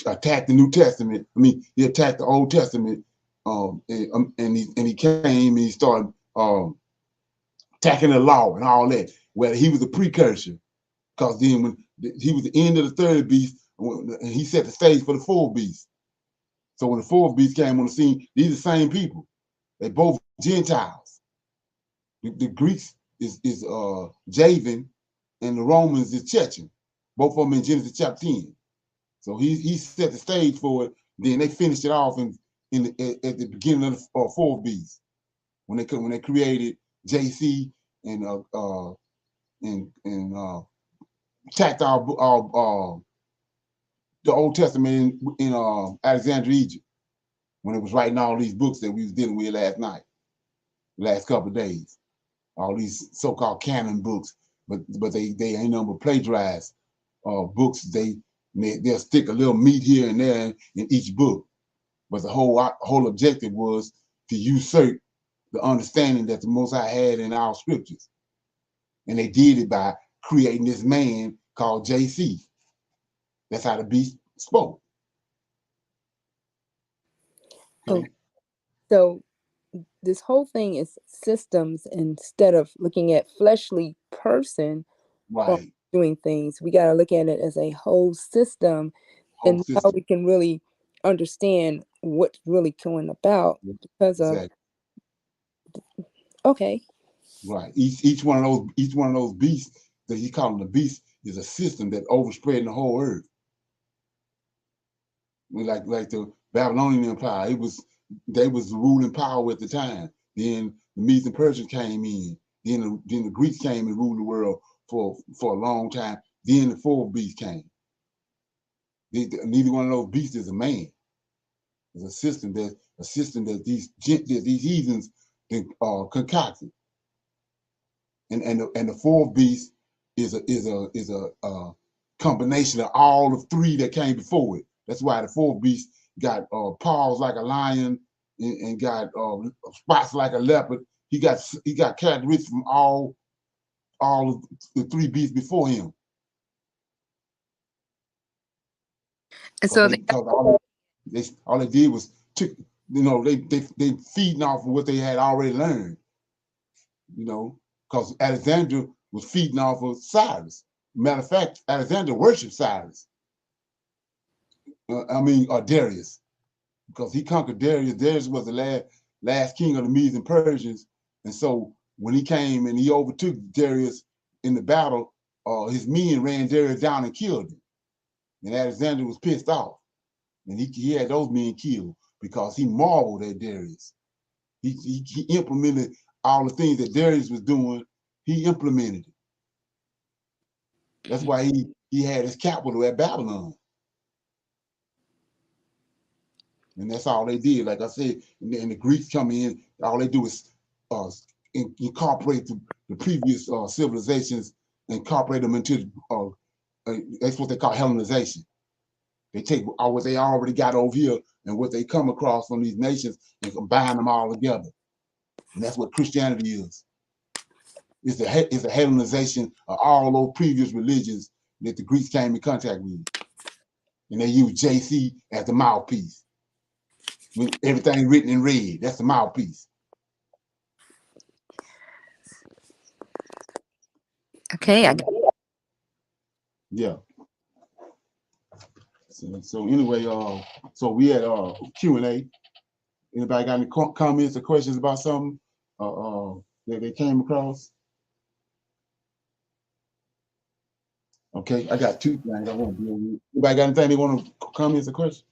attacked the New Testament. I mean, he attacked the Old Testament, and he came and he started attacking the law and all that. Well, he was a precursor, because then when he was the end of the third beast, and he set the stage for the fourth beast. So when the fourth beast came on the scene, these are the same people. They both Gentiles. The Greeks is Javan, and the Romans is Chechen. Both of them in Genesis chapter 10. So he set the stage for it. Then they finished it off at the beginning of the fourth beast, when they created JC and attacked our the Old Testament in Alexandria, Egypt, when it was writing all these books that we was dealing with last couple of days, all these so-called canon books, but they ain't nothing but plagiarized books. They'll stick a little meat here and there in each book, but the whole objective was to usurp the understanding that the Most High had in our scriptures, and they did it by creating this man called JC. That's how the beast spoke. Okay. So this whole thing is systems instead of looking at fleshly person Right. doing things. We got to look at it as a whole system, and how we can really understand what's really going about because of. Okay. Right. Each one of those beasts that he called the beast is a system that overspread the whole earth. Like the Babylonian Empire, they was the ruling power at the time. Then the Medes and Persians came in. Then the Greeks came and ruled the world for a long time. Then the fourth beast came. Neither one of those beasts is a man. It's a system that these heathens concocted. And the fourth beast is a combination of all of three that came before it. That's why the fourth beast got paws like a lion and got spots like a leopard. He got characteristics from all of the three beasts before him. And so all they did was took, they feeding off of what they had already learned. Because Alexander was feeding off of Cyrus. Matter of fact, Alexander worshipped Cyrus. Darius, because he conquered Darius. Darius was the last king of the Medes and Persians, and so when he came and he overtook Darius in the battle, his men ran Darius down and killed him. And Alexander was pissed off, and he had those men killed because he marveled at Darius. He implemented all the things that Darius was doing. He implemented it. That's why he had his capital at Babylon. And that's all they did. Like I said, and the Greeks come in, all they do is incorporate the previous civilizations, incorporate them into, that's what they call Hellenization. They take what they already got over here and what they come across from these nations and combine them all together. And that's what Christianity is. It's a Hellenization of all those previous religions that the Greeks came in contact with. And they use JC as the mouthpiece. When everything written in red, that's the mouthpiece. Okay. Yeah. So anyway, so we had Q&A. Anybody got any comments or questions about something that they came across? Okay, I got two things I want to deal with. Anybody got anything they want to comments or questions?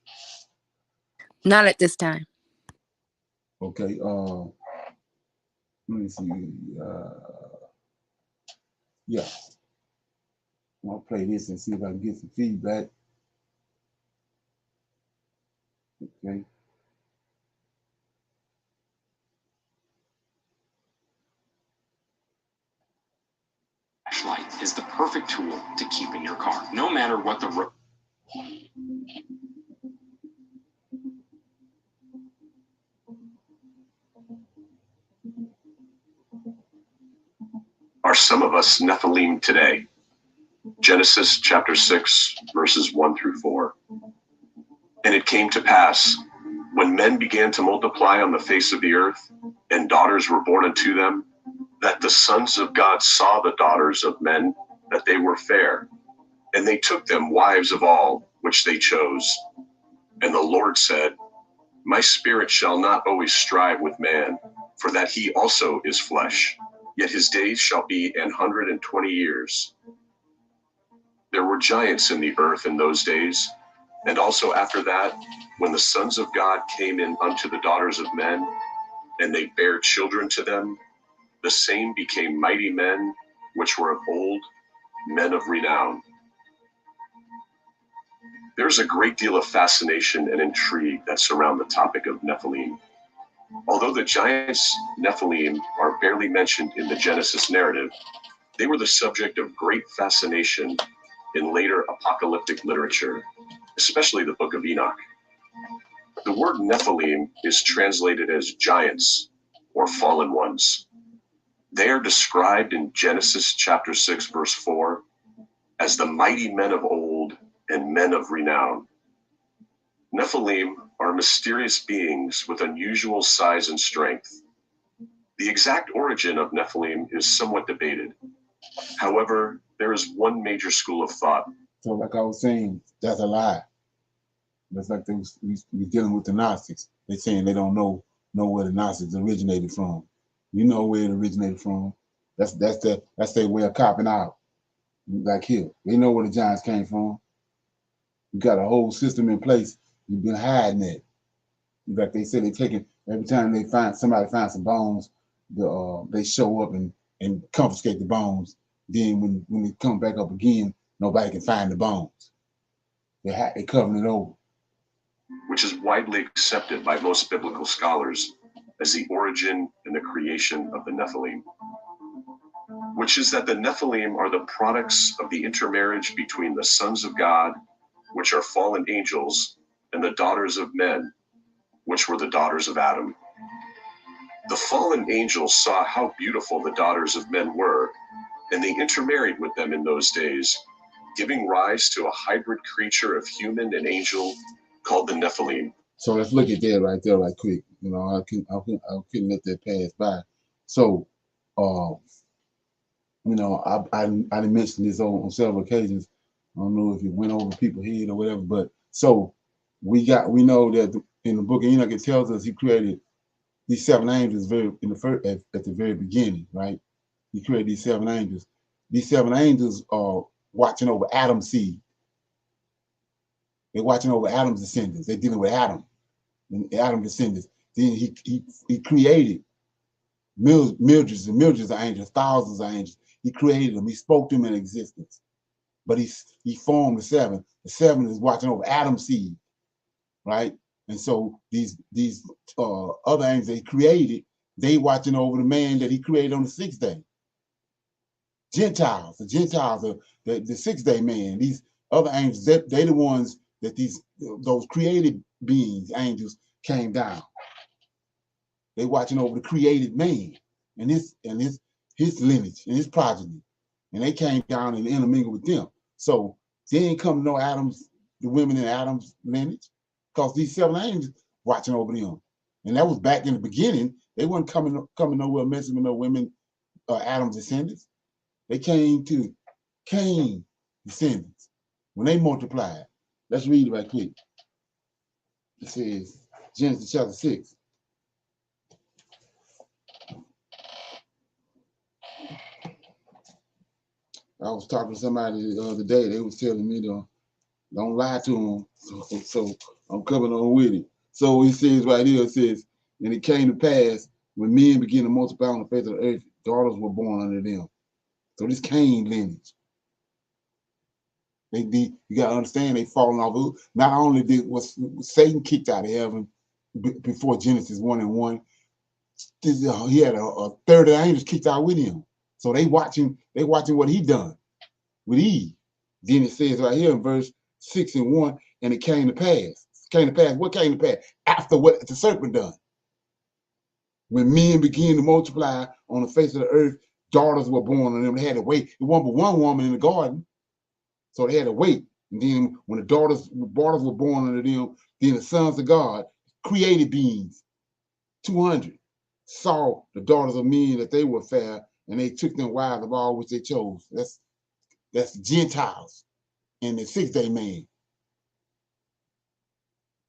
Not at this time. Okay, let me see. Yeah. I'll play this and see if I can get some feedback. Okay. Flashlight is the perfect tool to keep in your car, no matter what the road. Are some of us Nephilim today? Genesis chapter 6, verses 1 through 4. And it came to pass, when men began to multiply on the face of the earth, and daughters were born unto them, that the sons of God saw the daughters of men, that they were fair, and they took them wives of all which they chose. And the Lord said, My spirit shall not always strive with man, for that he also is flesh, yet his days shall be 120 years. There were giants in the earth in those days, and also after that, when the sons of God came in unto the daughters of men, and they bare children to them, the same became mighty men, which were of old, men of renown. There's a great deal of fascination and intrigue that surround the topic of Nephilim. Although the giants Nephilim are barely mentioned in the Genesis narrative, they were the subject of great fascination in later apocalyptic literature, especially the Book of Enoch. The word Nephilim is translated as giants or fallen ones. They are described in Genesis chapter 6, verse 4, as the mighty men of old, and men of renown. Nephilim are mysterious beings with unusual size and strength. The exact origin of Nephilim is somewhat debated. However, there is one major school of thought. So like I was saying, that's a lie. That's like we dealing with the Gnostics. They're saying they don't know where the Gnostics originated from. You know where it originated from. That's their way of copping out. Like here, they know where the giants came from. You got a whole system in place. You've been hiding it. Like they say, they taking every time they somebody finds some bones, they show up and confiscate the bones. Then when they come back up again, nobody can find the bones. They're covering it over. Which is widely accepted by most biblical scholars as the origin and the creation of the Nephilim. Which is that the Nephilim are the products of the intermarriage between the sons of God, which are fallen angels, and the daughters of men, which were the daughters of Adam. The fallen angels saw how beautiful the daughters of men were, and they intermarried with them in those days, giving rise to a hybrid creature of human and angel called the Nephilim. So let's look at that right there right quick. You know, I couldn't let that pass by. So, you know, I mentioned this on several occasions. I don't know if it went over people's head or whatever, but so we know that in the book of Enoch it tells us he created these 7 angels at the very beginning, right? He created these 7 angels. These 7 angels are watching over Adam's seed. They're watching over Adam's descendants. They're dealing with Adam and Adam's descendants. Then he created millions and millions of angels, thousands of angels. He created them. He spoke them in existence. But he formed the 7. The 7 is watching over Adam's seed, right? And so these other angels they created, they watching over the man that he created on the 6th day. Gentiles. The Gentiles are the 6th day man. These other angels, they're the ones that those created beings, angels, came down. They watching over the created man and his lineage and his progeny. And they came down and intermingled with them. So they ain't come to know the women in Adam's lineage, because these 7 angels watching over them. And that was back in the beginning. They weren't coming nowhere messing with no women, Adam's descendants. They came to Cain's descendants when they multiplied. Let's read it right quick. It says, Genesis chapter 6. I was talking to somebody the other day. They was telling me don't lie to them. So I'm coming on with it. So he says right here, it says, and it came to pass when men began to multiply on the face of the earth, daughters were born unto them. So this Cain lineage. You gotta understand they falling off. Not only was Satan kicked out of heaven before Genesis 1:1, he had a third of the angels kicked out with him. So they watching what he done with Eve. Then it says right here in verse 6:1, and it came to pass. What came to pass? After what the serpent done. When men began to multiply on the face of the earth, daughters were born on them. They had to wait. It wasn't but one woman in the garden. So they had to wait. And then when the daughters were born unto them, then the sons of God, created beings, 200, saw the daughters of men that they were fair, and they took them wives of all which they chose. That's Gentiles and the 6th day man.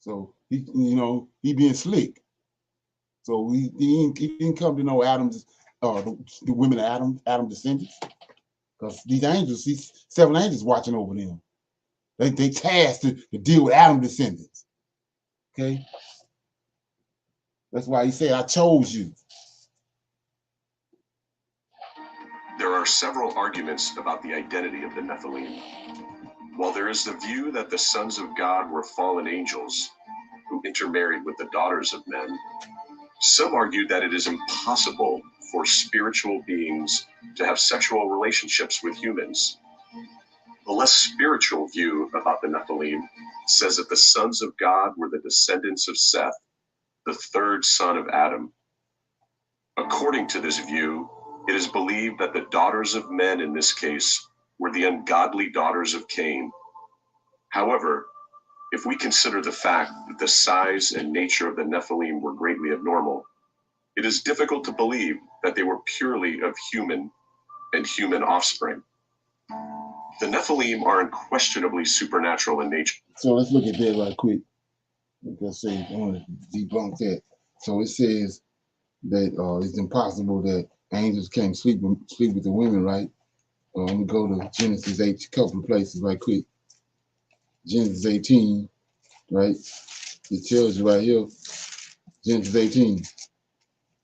So he being slick. So he didn't come to know Adam's the women of Adam's descendants. Because these angels, these 7 angels watching over them. They tasked to deal with Adam's descendants. Okay? That's why he said, I chose you. There are several arguments about the identity of the Nephilim. While there is the view that the sons of God were fallen angels who intermarried with the daughters of men, some argue that it is impossible for spiritual beings to have sexual relationships with humans. The less spiritual view about the Nephilim says that the sons of God were the descendants of Seth, the 3rd son of Adam. According to this view, it is believed that the daughters of men in this case were the ungodly daughters of Cain. However, if we consider the fact that the size and nature of the Nephilim were greatly abnormal, it is difficult to believe that they were purely of human and human offspring. The Nephilim are unquestionably supernatural in nature. So let's look at that right quick. Let's say I want to debunk that. So it says that it's impossible that angels can't sleep with the women, right? Let me go to Genesis 8, a couple of places right quick. Genesis 18, right? It tells you right here, Genesis 18.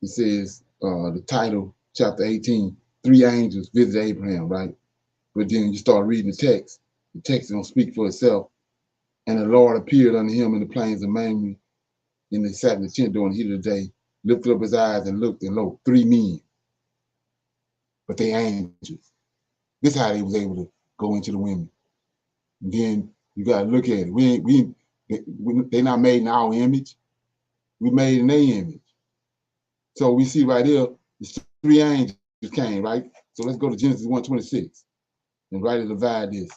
It says the title, chapter 18, 3 angels visited Abraham, right? But then you start reading the text is gonna speak for itself. And the Lord appeared unto him in the plains of Mamre, in the sat in the tent during the heat of the day, lifted up his eyes and looked, and lo, 3 men, but they angels. This is how they was able to go into the women. And then you gotta look at it. They not made in our image. We made in their image. So we see right here, the 3 angels came, right? So let's go to Genesis 1:26 and rightly divide this.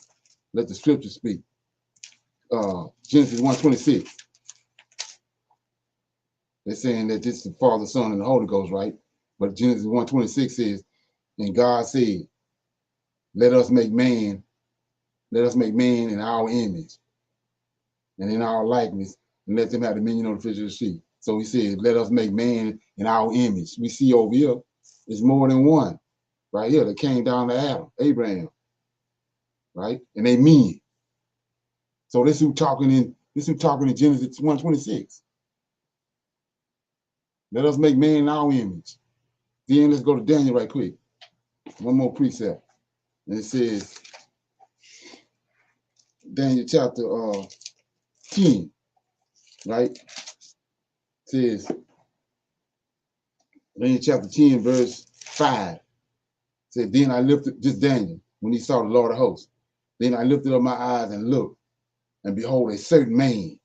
Let the scripture speak. Genesis 1:26. They're saying that this is the Father, Son, and the Holy Ghost, right? But Genesis 1:26 says, and God said, let us make man in our image and in our likeness, and let them have dominion on the fish of the sea. So he said, let us make man in our image. We see over here, it's more than one. Right here, that came down to Adam, Abraham, right? And they men. So this who talking in Genesis 1:26. Let us make man in our image. Then let's go to Daniel right quick. One more precept. And it says, Daniel chapter 10, right? It says, Daniel chapter 10, verse 5. It said, then I lifted, just Daniel, when he saw the Lord of hosts. Then I lifted up my eyes and looked, and behold, a certain man,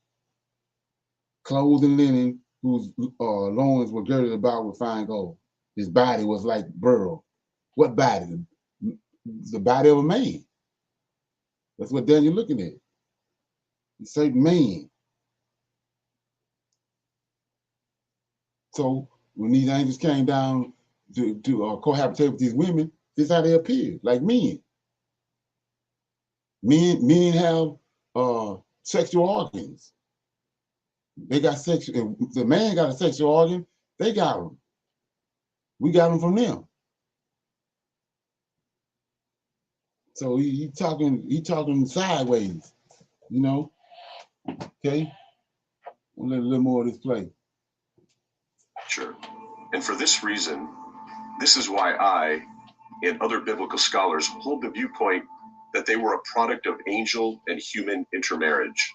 clothed in linen, whose loins were girded about with fine gold. His body was like beryl. What body? The body of a man. That's what Daniel looking at. A certain man. So when these angels came down to cohabitate with these women, this is how they appeared, like men. Men have sexual organs. They got sexual. If the man got a sexual organ, they got them. We got them from them. So he talking sideways, you know. Okay, we'll let a little more of this play. Sure. And for this reason, this is why I and other biblical scholars hold the viewpoint that they were a product of angel and human intermarriage.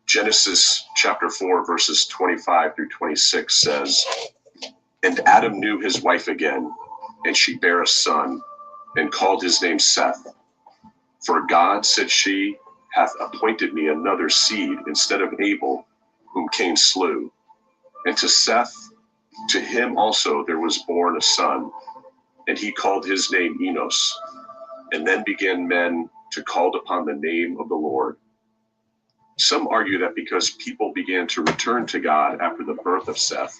Genesis chapter 4, verses 25 through 26 says, and Adam knew his wife again, and she bare a son, and called his name Seth. For God, said she, hath appointed me another seed instead of Abel, whom Cain slew. And to Seth, to him also there was born a son, and he called his name Enos. And then began men to call upon the name of the Lord. Some argue that because people began to return to God after the birth of Seth,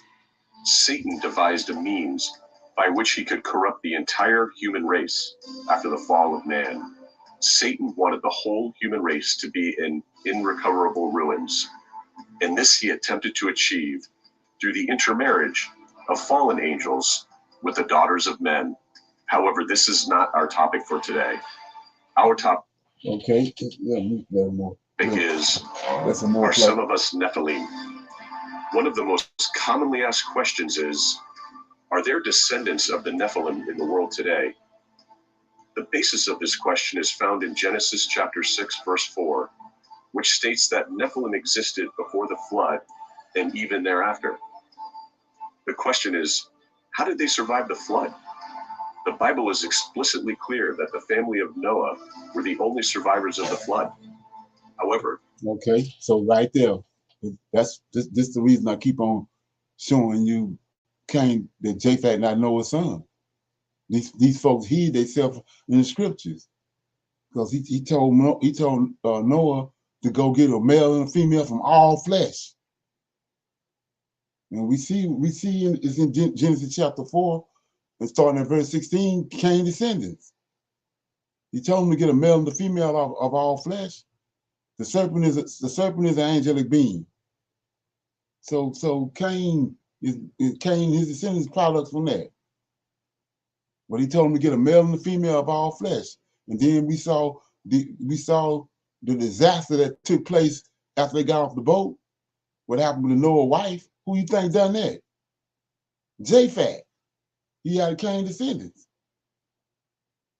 Satan devised a means by which he could corrupt the entire human race after the fall of man. Satan wanted the whole human race to be in irrecoverable ruins, and this he attempted to achieve through the intermarriage of fallen angels with the daughters of men. However, this is not our topic for today. Our topic is, are some of us Nephilim? One of the most commonly asked questions is, are there descendants of the Nephilim in the world today? The basis of this question is found in Genesis chapter 6, verse 4, which states that Nephilim existed before the flood and even thereafter. The question is, how did they survive the flood? The Bible is explicitly clear that the family of Noah were the only survivors of the flood. However, okay, so right there, that's this the reason I keep on showing you Cain, that Japhet not Noah's son. These folks hid themselves in the scriptures. because he told Noah to go get a male and a female from all flesh. And we see it's in Genesis chapter 4, and starting at verse 16, Cain descendants. He told him to get a male and a female of all flesh. The serpent is an angelic being. So Cain his descendants products from that. But he told him to get a male and a female of all flesh. And then we saw the disaster that took place after they got off the boat. What happened to Noah's wife? Who you think done that? Japhet. He had Cain descendants.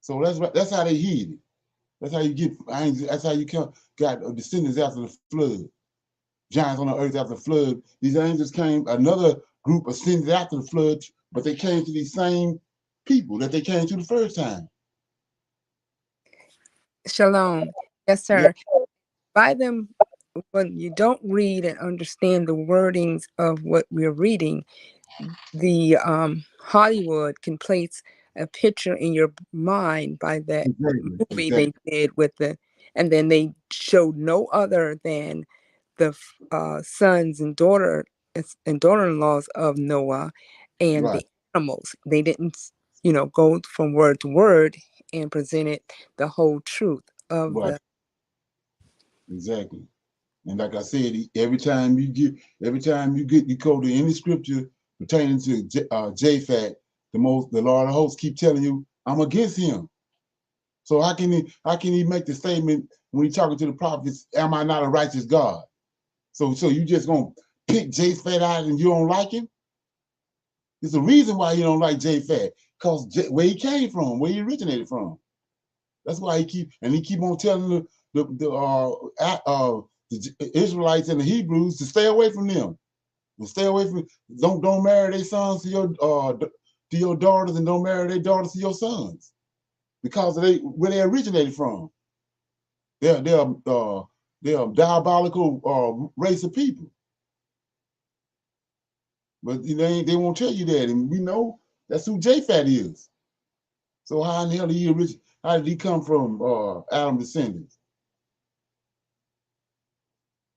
So that's how they hid it. That's how you get. That's how you got descendants after the flood. Giants on the earth after the flood. These angels came. Another group ascended after the flood, but they came to these same people that they came to the first time. Shalom. Yes, sir. Yeah. By them, when you don't read and understand the wordings of what we're reading, the Hollywood can place a picture in your mind by that movie they did with and then they showed no other than the sons and daughter-in-laws of Noah and the animals. They didn't, go from word to word and presented the whole truth of the. Exactly. And like I said, every time you go to any scripture pertaining to Japhet, the Lord of hosts keep telling you, I'm against him. So how can he make the statement when he's talking to the prophets, am I not a righteous God? So you just gonna pick Japhet out and you don't like him? There's a reason why you don't like Japhet, because where he came from, where he originated from. That's why he keep on telling the Israelites and the Hebrews to stay away from them. And stay away from, don't marry their sons to your daughters, and don't marry their daughters to your sons, because of where they originated from. They're a diabolical race of people. But they won't tell you that, and we know that's who Japhet is. So how in the hell did he come from Adam's descendants?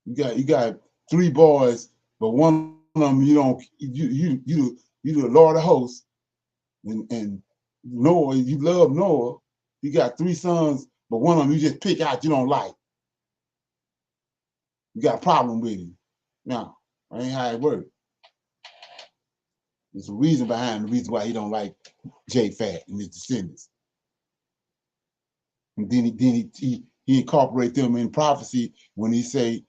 You got 3 boys, but one of them you the Lord of hosts, and Noah, you love Noah. You got 3 sons, but one of them you just pick out you don't like. You got a problem with him. Now, that ain't how it works. There's a reason behind the reason why he don't like Japhet and his descendants. And then he incorporate them in prophecy when he say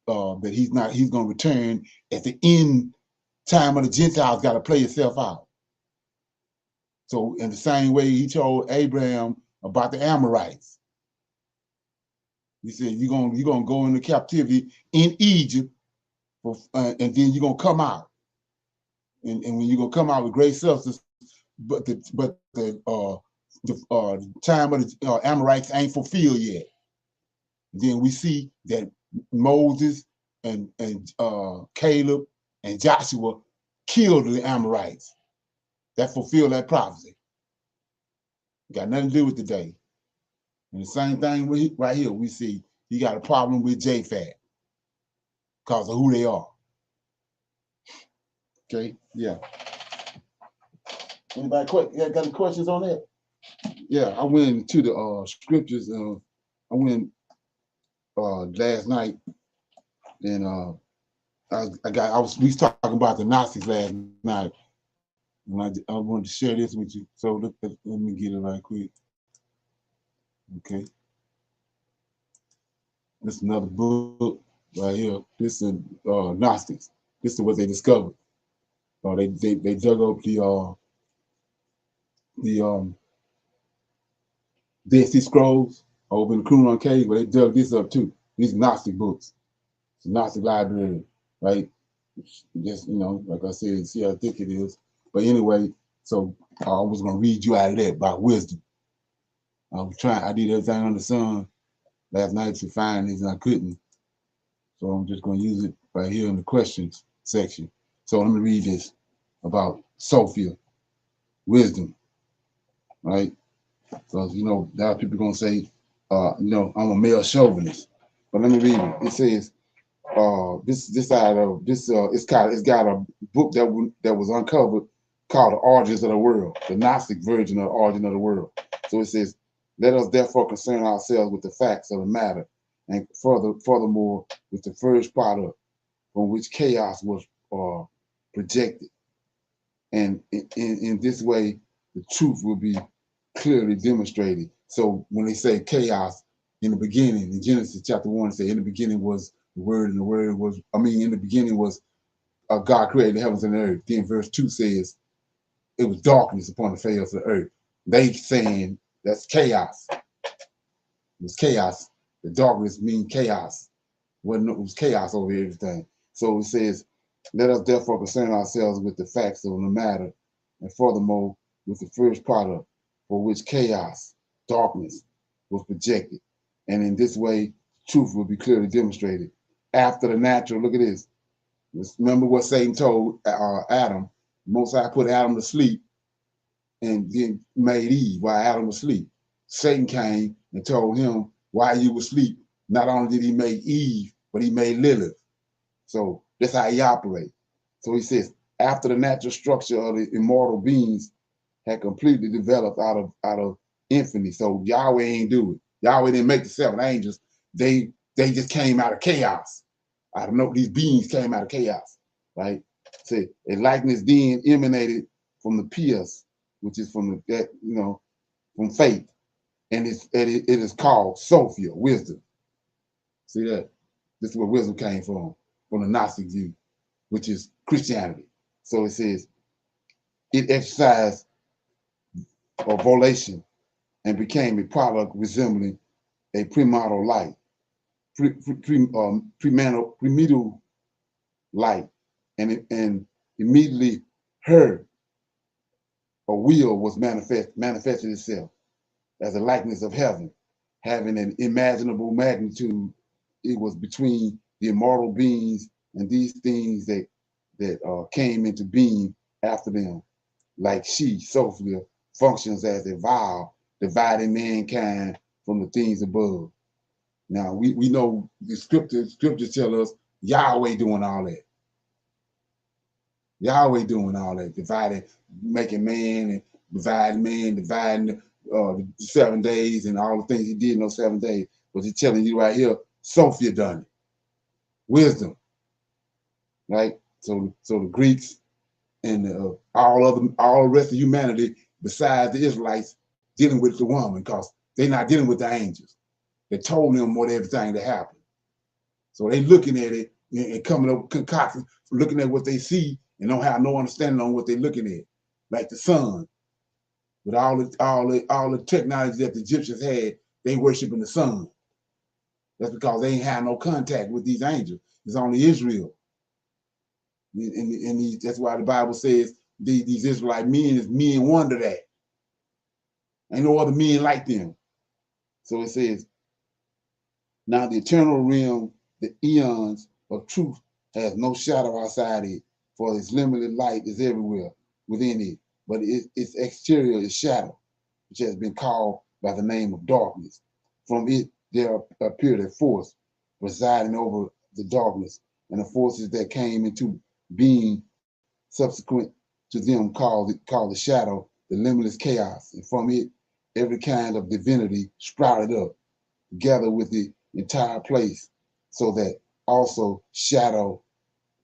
that he's going to return at the end time of the Gentiles got to play itself out. So in the same way he told Abraham about the Amorites. He said, you're gonna go into captivity in Egypt, and then you're gonna come out. And when you're gonna come out with great substance, but the time of the Amorites ain't fulfilled yet. Then we see that Moses and Caleb and Joshua killed the Amorites. That fulfilled that prophecy. Got nothing to do with today. And the same thing right here, we see he got a problem with Japhet because of who they are. Okay, yeah. Anybody got any questions on that? Yeah, I went to the scriptures. I went last night, and we was talking about the Gnostics last night, and I wanted to share this with you. So let me get it right quick. Okay, this is another book right here. This is Gnostics. This is what they discovered. They dug up the Dead Sea Scrolls over in the Qumran Cave, but they dug this up too. These Gnostic books. It's a Gnostic library, right? Just, like I said, see how thick it is. But anyway, so I was going to read you out of that about wisdom. I did everything under the sun last night to find these, and I couldn't. So I'm just going to use it right here in the questions section. So let me read this about Sophia, wisdom, right? So, a lot of people are going to say You know, I'm a male chauvinist. But let me read it. It says, it's got a book that was uncovered called The Origins of the World, the Gnostic version of the origin of the world. So it says, let us therefore concern ourselves with the facts of the matter, and furthermore with the first product from which chaos was projected. And in this way, the truth will be clearly demonstrated. So when they say chaos, in the beginning, in Genesis chapter 1, say in the beginning was the word, and the word was, in the beginning was God created the heavens and the earth. Then verse 2 says it was darkness upon the face of the earth. They saying that's chaos. It was chaos. The darkness means chaos. It was chaos over everything. So it says, let us therefore concern ourselves with the facts of the matter, and furthermore with the first product for which chaos, darkness, was projected. And in this way, truth will be clearly demonstrated. After the natural, look at this. Remember what Satan told Adam. Most High put Adam to sleep and then made Eve while Adam was asleep. Satan came and told him while you were asleep, not only did he make Eve, but he made Lilith. So that's how he operates. So he says, after the natural structure of the immortal beings had completely developed out of infinity. So Yahweh ain't do it. Yahweh didn't make the seven angels. They just came out of chaos. I don't know, these beings came out of chaos, right? So a likeness then emanated from the Pius, which is from from faith, and it is called Sophia, wisdom. See that? This is where wisdom came from the Gnostic view, which is Christianity. So it says it exercised a volation and became a product resembling a primordial light, primordial light, and immediately her will was manifested itself as a likeness of heaven, having an imaginable magnitude. It was between the immortal beings and these things that came into being after them, like she, Sophia, functions as a vial dividing mankind from the things above. Now we know the scriptures tell us Yahweh doing all that. Yahweh doing all that, dividing, making man, and dividing the 7 days and all the things he did in those 7 days. But he's telling you right here, Sophia done it. Wisdom, right? So the Greeks and all the rest of humanity, besides the Israelites, dealing with the woman, because they're not dealing with the angels. They told them what everything that happened. So they looking at it and coming up with concoctions, looking at what they see and don't have no understanding on what they're looking at. Like the sun, with all the technology that the Egyptians had, they worshiping the sun. That's because they ain't had no contact with these angels. It's only Israel. And that's why the Bible says these Israelite men is men wonder that. Ain't no other men like them. So it says, now the eternal realm, the eons of truth, has no shadow outside it, for its limited light is everywhere within it, but its exterior is shadow, which has been called by the name of darkness. From it there appeared a force presiding over the darkness, and the forces that came into being subsequent to them called the shadow, the limitless chaos, and from it every kind of divinity sprouted up, together with the entire place, so that also shadow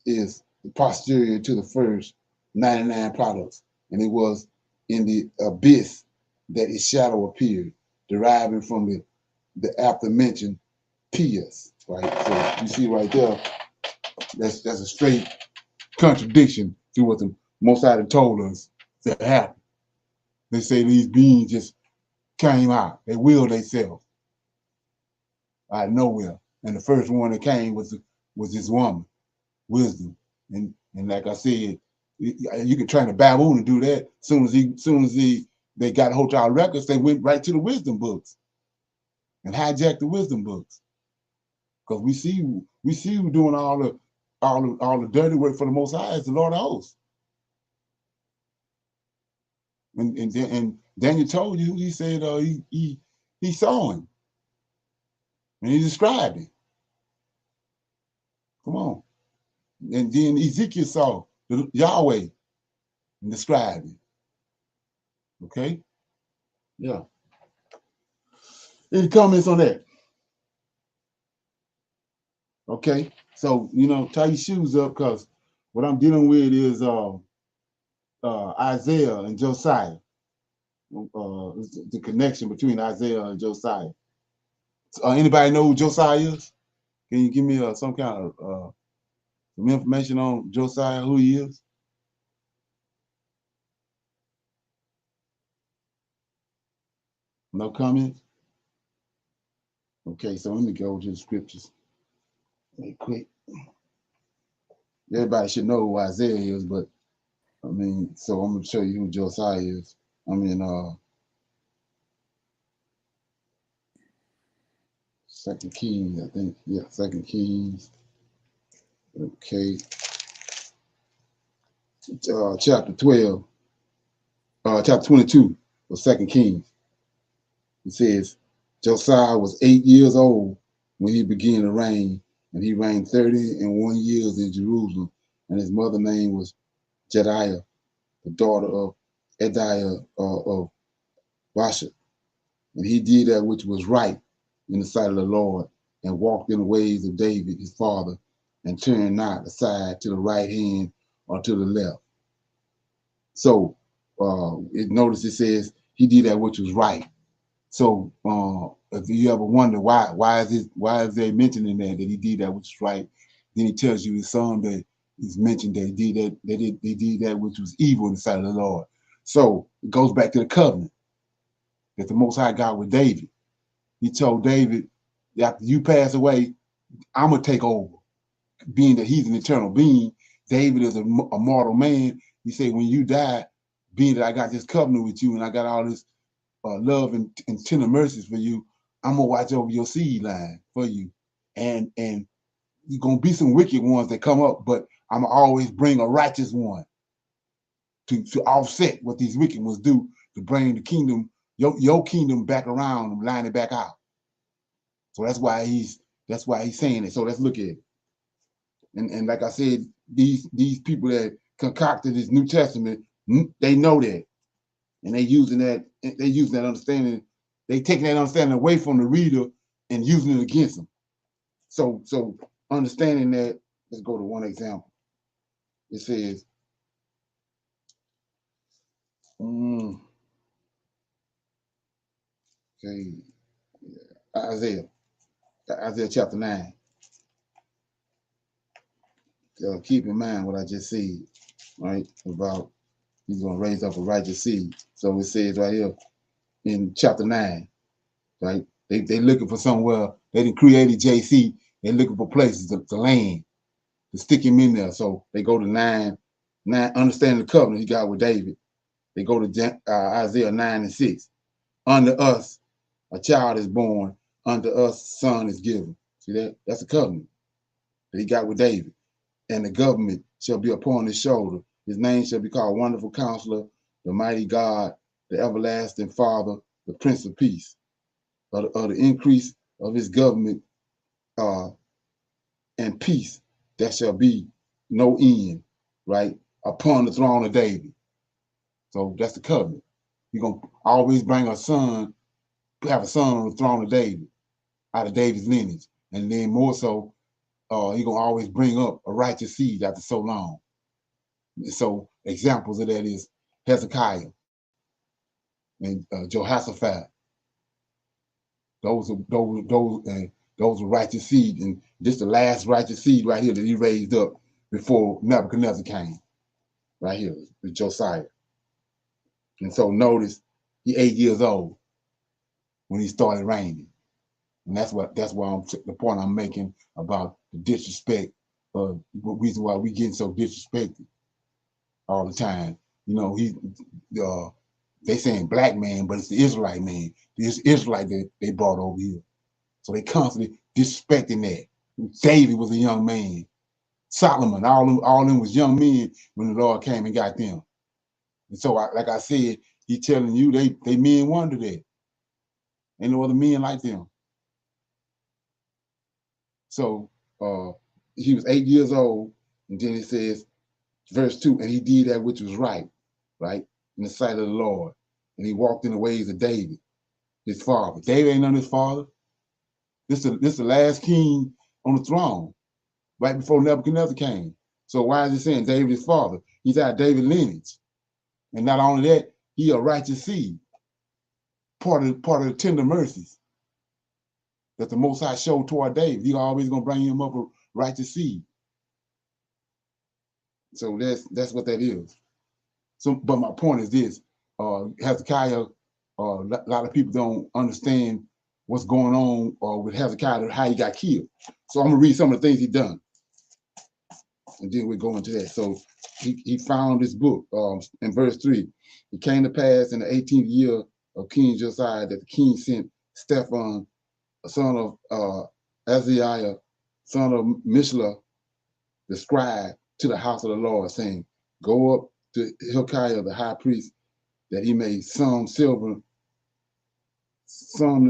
is posterior to the first 99 products. And it was in the abyss that its shadow appeared, deriving from the aforementioned Pius, right? So you see right there, that's a straight contradiction to what the Most High told us that happened. They say these beings just came out. They willed themselves out of nowhere. And the first one that came was this woman, wisdom. And like I said, you can train a baboon to do that. Soon as they got hold of our records, they went right to the wisdom books and hijacked the wisdom books. Because we see who doing all the dirty work for the Most High is the Lord of hosts. And Daniel told you, he said he saw him. And he described it. Come on. And then Ezekiel saw Yahweh and described it. Okay? Yeah. Any comments on that? Okay. So, tie your shoes up, because what I'm dealing with is Isaiah and Josiah. The connection between Isaiah and Josiah. Anybody know who Josiah is? Can you give me some kind of some information on Josiah, who he is? No comments? Okay, so let me go to the scriptures real quick. Everybody should know who Isaiah is, but so I'm gonna show you who Josiah is. Second Kings, I think. Yeah, Second Kings. Okay. Chapter 12. Chapter 22 of Second Kings. It says, Josiah was 8 years old when he began to reign, and he reigned 31 years in Jerusalem, and his mother's name was Jediah, the daughter of Ediah of Basha. And he did that which was right in the sight of the Lord, and walked in the ways of David his father, and turned not aside to the right hand or to the left. So notice it says he did that which was right. So if you ever wonder why is they mentioning that he did that which was right, then he tells you in Psalm that he's mentioned that they did that which was evil in the sight of the Lord. So it goes back to the covenant that the Most High got with David. He told David, after you pass away, I'm gonna take over. Being that he's an eternal being, David is a mortal man. He said, when you die, being that I got this covenant with you and I got all this love and tender mercies for you, I'm gonna watch over your seed line for you. And you're gonna be some wicked ones that come up, but I'm gonna always bring a righteous one to offset what these wicked ones do, to bring the kingdom, your kingdom back around and line it back out. So that's why he's saying it. So let's look at it. And like I said, these people that concocted this New Testament, they know that. And they using that understanding, they taking that understanding away from the reader and using it against them. So understanding that, let's go to one example. It says, okay, Isaiah chapter 9. Keep in mind what I just said, right? About he's going to raise up a righteous seed. So it says right here in chapter 9, right? They looking for somewhere. They done created JC. They're looking for places to land, to stick him in there. So they go to 9, understanding the covenant he got with David. They go to Isaiah 9:6. Unto us a child is born, unto us a son is given. See that? That's a covenant that he got with David. And the government shall be upon his shoulder. His name shall be called Wonderful Counselor, the Mighty God, the Everlasting Father, the Prince of Peace. Of the increase of his government and peace, there shall be no end, right? Upon the throne of David. So that's the covenant. You're going to always bring have a son on the throne of David, out of David's lineage. And then more so, you're going to always bring up a righteous seed after so long. So examples of that is Hezekiah and Jehoshaphat. Those are righteous seed, and this the last righteous seed right here that he raised up before Nebuchadnezzar came. Right here with Josiah. And so notice he 8 years old when he started reigning. And that's why the point I'm making about the disrespect, the reason why we getting so disrespected all the time. They saying black man, but it's the Israelite man. This Israelite that they brought over here. So they constantly disrespecting that. David was a young man. Solomon, all them was young men when the Lord came and got them. And so, like I said, he telling you they men wonder that. Ain't no other men like them. So he was 8 years old, and then it says, verse 2, and he did that which was right, in the sight of the Lord. And he walked in the ways of David, his father. David ain't none of his father. This is the last king on the throne, right before Nebuchadnezzar came. So why is it saying David his father? He's out of David's lineage. And not only that, he a righteous seed, part of the tender mercies that the Most High showed toward David. He always gonna bring him up a righteous seed. So that's what that is. So, but my point is this: Hezekiah. A lot of people don't understand what's going on with Hezekiah, how he got killed. So I'm gonna read some of the things he done, and then we go into that. So he found this book in verse 3. It came to pass in the 18th year of King Josiah that the king sent Stephan, son of Azariah, son of Mishla, the scribe, to the house of the Lord, saying, "Go up to Hilkiah the high priest, that he may sum the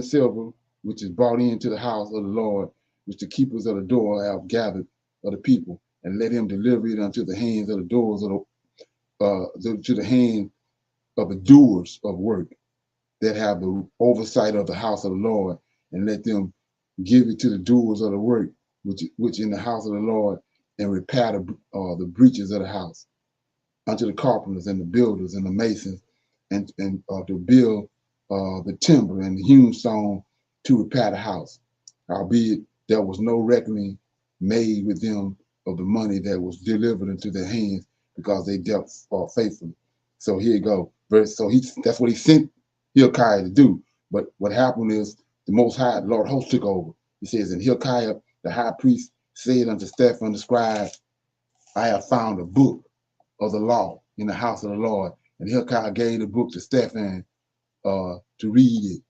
silver which is brought into the house of the Lord, which the keepers of the door have gathered of the people, and let him deliver it unto the hands of the doors of to the hand of the doers of work that have the oversight of the house of the Lord, and let them give it to the doers of the work which in the house of the Lord, and repair the breaches of the house, unto the carpenters and the builders and the masons, and to build the timber and the hewn stone to repair the house. Albeit there was no reckoning made with them of the money that was delivered into their hands, because they dealt faithfully." So here you go. So that's what he sent Hilkiah to do. But what happened is the Most High, Lord host, took over. He says, "And Hilkiah the high priest said unto Stephan the scribe, I have found a book of the law in the house of the Lord." And Hilkiah gave the book to Stephan to read it.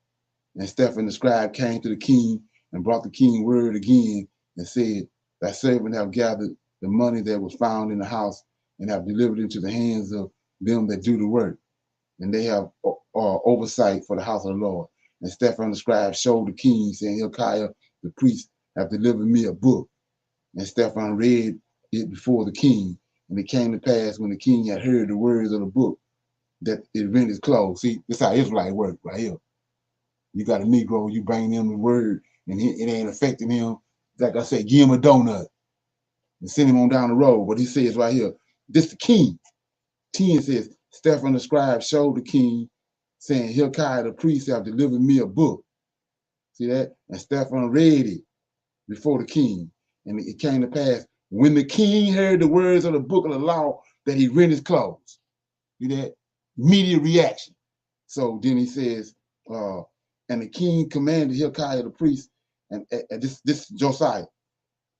And Stephan the scribe came to the king and brought the king word again and said, "Thy servant have gathered the money that was found in the house, and have delivered it into the hands of them that do the work, and they have oversight for the house of the Lord." And Stephan the scribe showed the king, saying, "Hilkiah the priest have delivered me a book." And Stephan read it before the king. And it came to pass, when the king had heard the words of the book, that it rent his clothes. See, this is how Israelite work right here. You got a Negro, you bring them the word, and it ain't affecting him. Like I said, give him a donut and send him on down the road. But he says right here, this the king. 10 says, Stephan the scribe showed the king, saying, "Hilkiah the priest have delivered me a book." See that? And Stephan read it before the king. And it came to pass, when the king heard the words of the book of the law, that he rent his clothes. See that? Immediate reaction. So then he says, and the king commanded Hilkiah the priest, and this Josiah,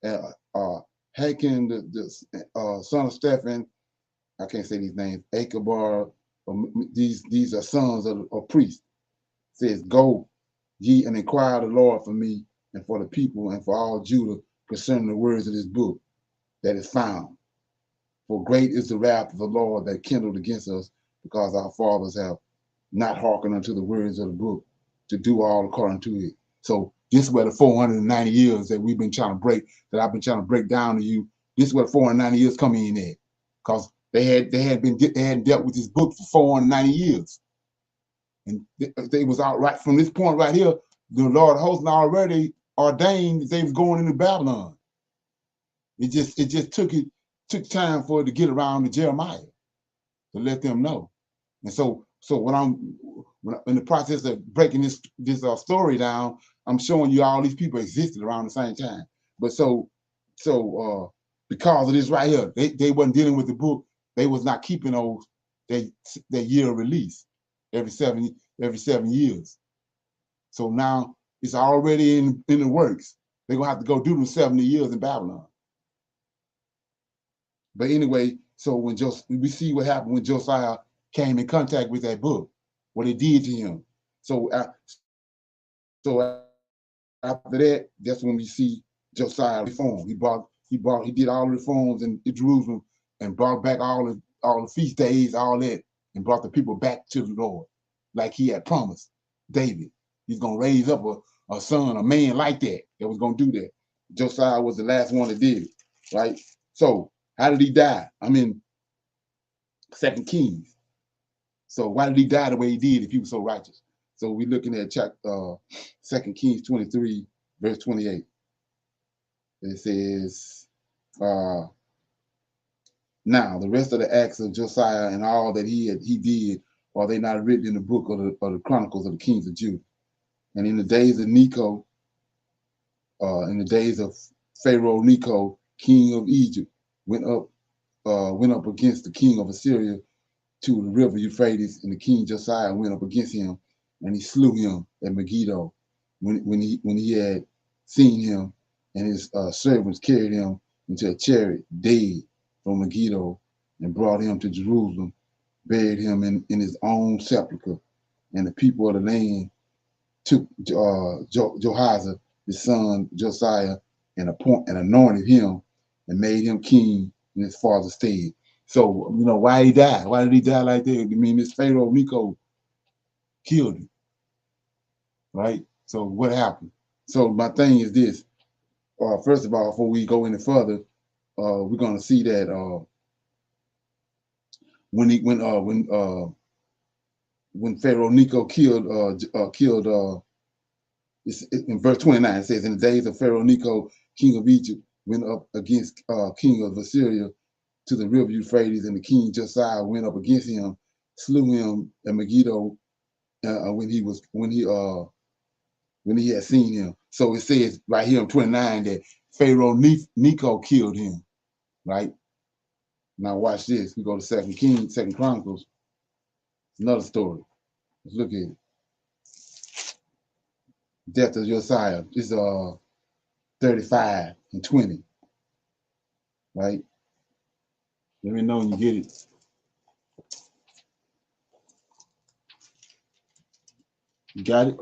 Hakan the son of Stephan, I can't say these names, Akabar, these are sons of priests, says, "Go ye and inquire of the Lord for me and for the people and for all Judah concerning the words of this book that is found. For great is the wrath of the Lord that kindled against us, because our fathers have not hearkened unto the words of the book to do all according to it." So this is where the 490 years that we've been trying to break, that I've been trying to break down to you, this is where the 490 years come in at. Because they hadn't dealt with this book for 490 years. And they was out right from this point right here, the Lord host already ordained that they was going into Babylon. It just took time for it to get around to Jeremiah to let them know. And so when I'm in the process of breaking this story down, I'm showing you all these people existed around the same time. But so because of this right here, they wasn't dealing with the book. They was not keeping those their year of release every 7 years. So now it's already in the works. They're gonna have to go do them 70 years in Babylon. But anyway, so when we see what happened when Josiah came in contact with that book, what it did to him. So after that, that's when we see Josiah reform. He did all the reforms in Jerusalem and brought back all the feast days, all that, and brought the people back to the Lord, like he had promised David. He's gonna raise up a son, a man like that was gonna do that. Josiah was the last one that did it, right? So how did he die? I'm in 2 Kings. So why did he die the way he did if he was so righteous? So we're looking at chapter 2 Kings 23, verse 28. It says, now the rest of the acts of Josiah and all that he did, are they not written in the book of the Chronicles of the Kings of Judah? And in the days of Necho, in the days of Pharaoh Necho, king of Egypt, went up against the king of Assyria to the river Euphrates, and the king Josiah went up against him, and he slew him at Megiddo. When he had seen him, and his servants carried him into a chariot dead from Megiddo, and brought him to Jerusalem, buried him in his own sepulchre, and the people of the land took Jehoiada, his son Josiah, and anointed him, and made him king in his father's stead. So, why he died? Why did he die like that? I mean, this Pharaoh Necho killed him, right? So what happened? So my thing is this. First of all, before we go any further, we're going to see that when Pharaoh Necho killed in verse 29, it says, in the days of Pharaoh Necho, king of Egypt, went up against king of Assyria to the river Euphrates, and the king Josiah went up against him, slew him at Megiddo when he had seen him. So it says right here in 29 that Pharaoh Necho killed him, right? Now watch this. We go to 2 Kings, 2 Chronicles. Another story. Let's look at it. Death of Josiah. This is 35 and 20, right? Let me know when you get it. You got it?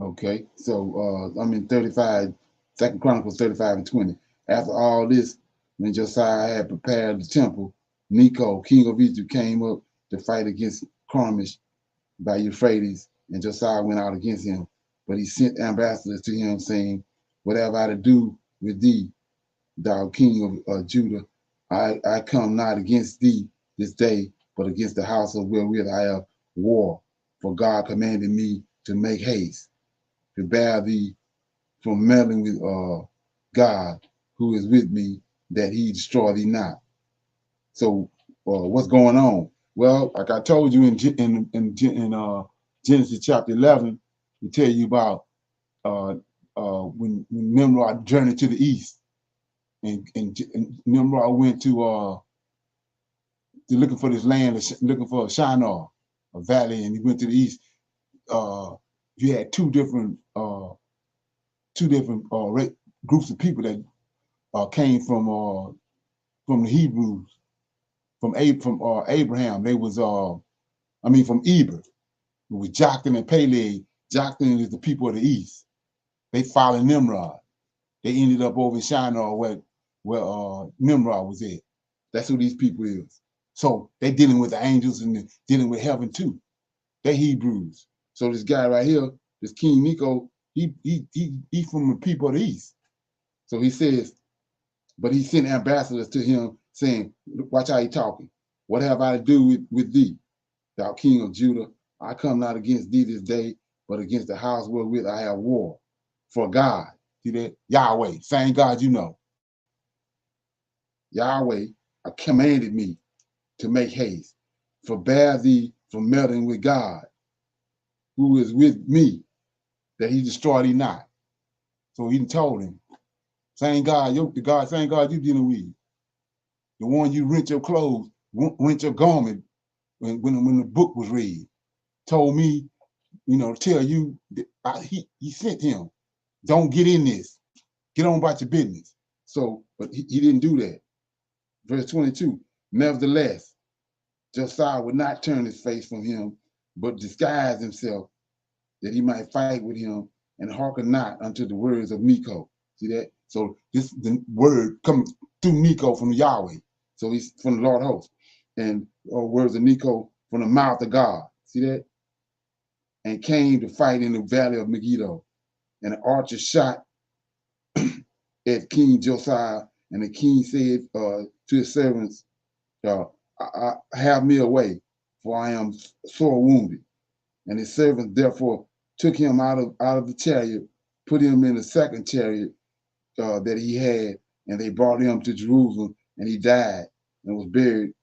Okay, so I'm in 35, 2 Chronicles 35 and 20. After all this, when Josiah had prepared the temple, Necho, king of Egypt, came up to fight against Carchemish by Euphrates, and Josiah went out against him. But he sent ambassadors to him, saying, what have I to do with thee, thou king of Judah? I come not against thee this day, but against the house of wherewith I have war. For God commanded me to make haste, to bear thee from meddling with God, who is with me, that he destroy thee not. So what's going on? Well, like I told you in Genesis chapter 11, we tell you about when Nimrod journeyed to the east, and Nimrod went to looking for this land, looking for Shinar, a valley, and he went to the east. You had two different groups of people that came from the Hebrews, from Abraham. They was from Eber. It was Joktan and Peleg. Joktan is the people of the east. They followed Nimrod. They ended up over in Shinar where Nimrod was at. That's who these people is. So they dealing with the angels and dealing with heaven too. They Hebrews. So this guy right here, this King Necho, he from the people of the east. So he says, but he sent ambassadors to him saying, watch how he talking. What have I to do with thee, thou king of Judah? I come not against thee this day, but against the house wherewith I have war. For God, see that? Yahweh, same God you know. Yahweh commanded me to make haste, forbear thee from meddling with God, who is with me, that he destroy thee not. So he told him, same God, same God you dealing with, the one you rent your clothes, rent your garment when the book was read, told me, tell you that he sent him. Don't get in this. Get on about your business. So, but he didn't do that. Verse 22, nevertheless, Josiah would not turn his face from him, but disguise himself, that he might fight with him, and hearken not unto the words of Necho. See that? So the word comes through Necho from Yahweh. So he's from the Lord host. And words of Necho, from the mouth of God. See that? And came to fight in the valley of Megiddo. And the archer shot at King Josiah, and the king said to his servants, have me away, for I am sore wounded. And his servants therefore took him out of the chariot, put him in the second chariot that he had, and they brought him to Jerusalem, and he died and was buried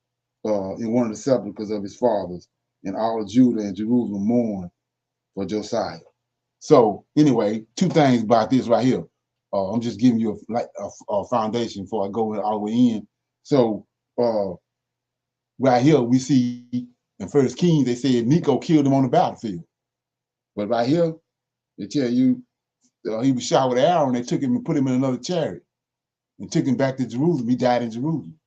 in one of the sepulchres of his fathers. And all of Judah and Jerusalem mourned for Josiah. So anyway, two things about this right here. I'm just giving you a foundation before I go all the way in. So right here we see in First Kings they said Necho killed him on the battlefield, but right here they tell you he was shot with an arrow, and they took him and put him in another chariot and took him back to Jerusalem. He died in Jerusalem.